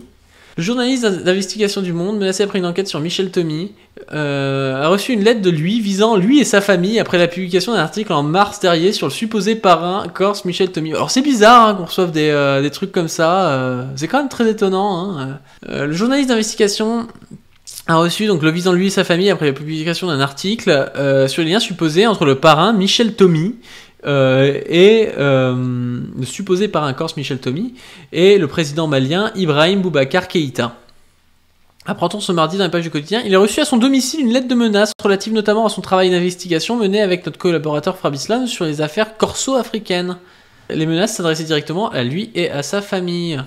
Le journaliste d'investigation du Monde, menacé après une enquête sur Michel Thomy, a reçu une lettre de lui visant lui et sa famille après la publication d'un article en mars dernier sur le supposé parrain corse Michel Thomy. Alors c'est bizarre hein, qu'on reçoive des trucs comme ça, c'est quand même très étonnant. Hein. Le journaliste d'investigation a reçu donc le visant lui et sa famille après la publication d'un article sur les liens supposés entre le parrain Michel Thomy et le supposé parrain corse Michel Thomy et le président malien Ibrahim Boubacar Keïta. Apprend-on ce mardi dans les pages du quotidien, il a reçu à son domicile une lettre de menace relative notamment à son travail d'investigation mené avec notre collaborateur Frabislan sur les affaires corso-africaines. Les menaces s'adressaient directement à lui et à sa famille.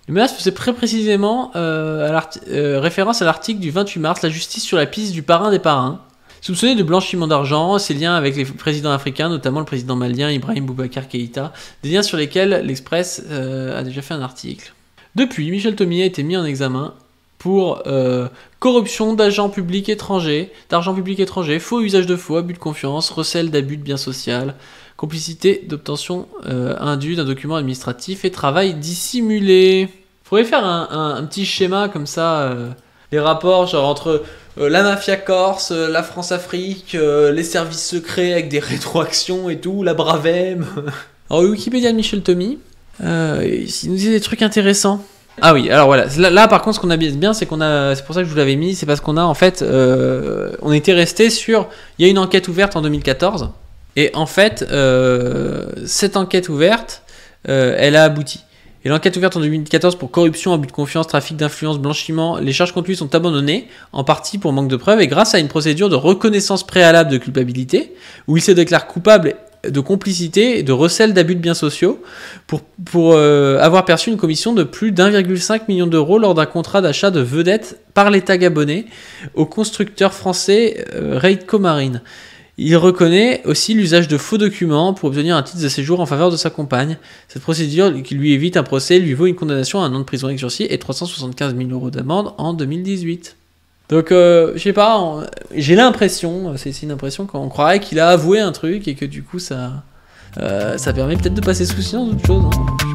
Les menaces faisaient très précisément référence à l'article du 28 mars, la justice sur la piste du parrain des parrains. Soupçonné de blanchiment d'argent, ses liens avec les présidents africains, notamment le président malien Ibrahim Boubacar Keïta, des liens sur lesquels l'Express a déjà fait un article. Depuis, Michel Thomy a été mis en examen pour corruption d'argent public étranger, faux usage de faux, abus de confiance, recel d'abus de biens social, complicité d'obtention indue d'un document administratif et travail dissimulé. Faudrait faire un petit schéma comme ça, les rapports genre entre la mafia corse, la France-Afrique, les services secrets avec des rétroactions et tout, la Bravem. Alors Wikipédia de Michel Thomy, il nous dit des trucs intéressants. Ah oui, alors voilà, là par contre ce qu'on a bien, c'est pour ça que je vous l'avais mis, c'est parce qu'on a en fait, on était resté sur, il y a une enquête ouverte en 2014, et en fait, cette enquête ouverte, elle a abouti. Et l'enquête ouverte en 2014 pour corruption, abus de confiance, trafic d'influence, blanchiment, les charges contre lui sont abandonnées, en partie pour manque de preuves, et grâce à une procédure de reconnaissance préalable de culpabilité, où il se déclare coupable de complicité et de recel d'abus de biens sociaux pour avoir perçu une commission de plus d'1,5 million d'euros lors d'un contrat d'achat de vedettes par l'État gabonais au constructeur français Reitco Marine. Il reconnaît aussi l'usage de faux documents pour obtenir un titre de séjour en faveur de sa compagne. Cette procédure, qui lui évite un procès, lui vaut une condamnation à un an de prison avec sursis et 375 000 euros d'amende en 2018. Donc, je sais pas, j'ai l'impression, c'est une impression qu'on croirait qu'il a avoué un truc et que du coup ça permet peut-être de passer sous silence d'autres choses. Hein.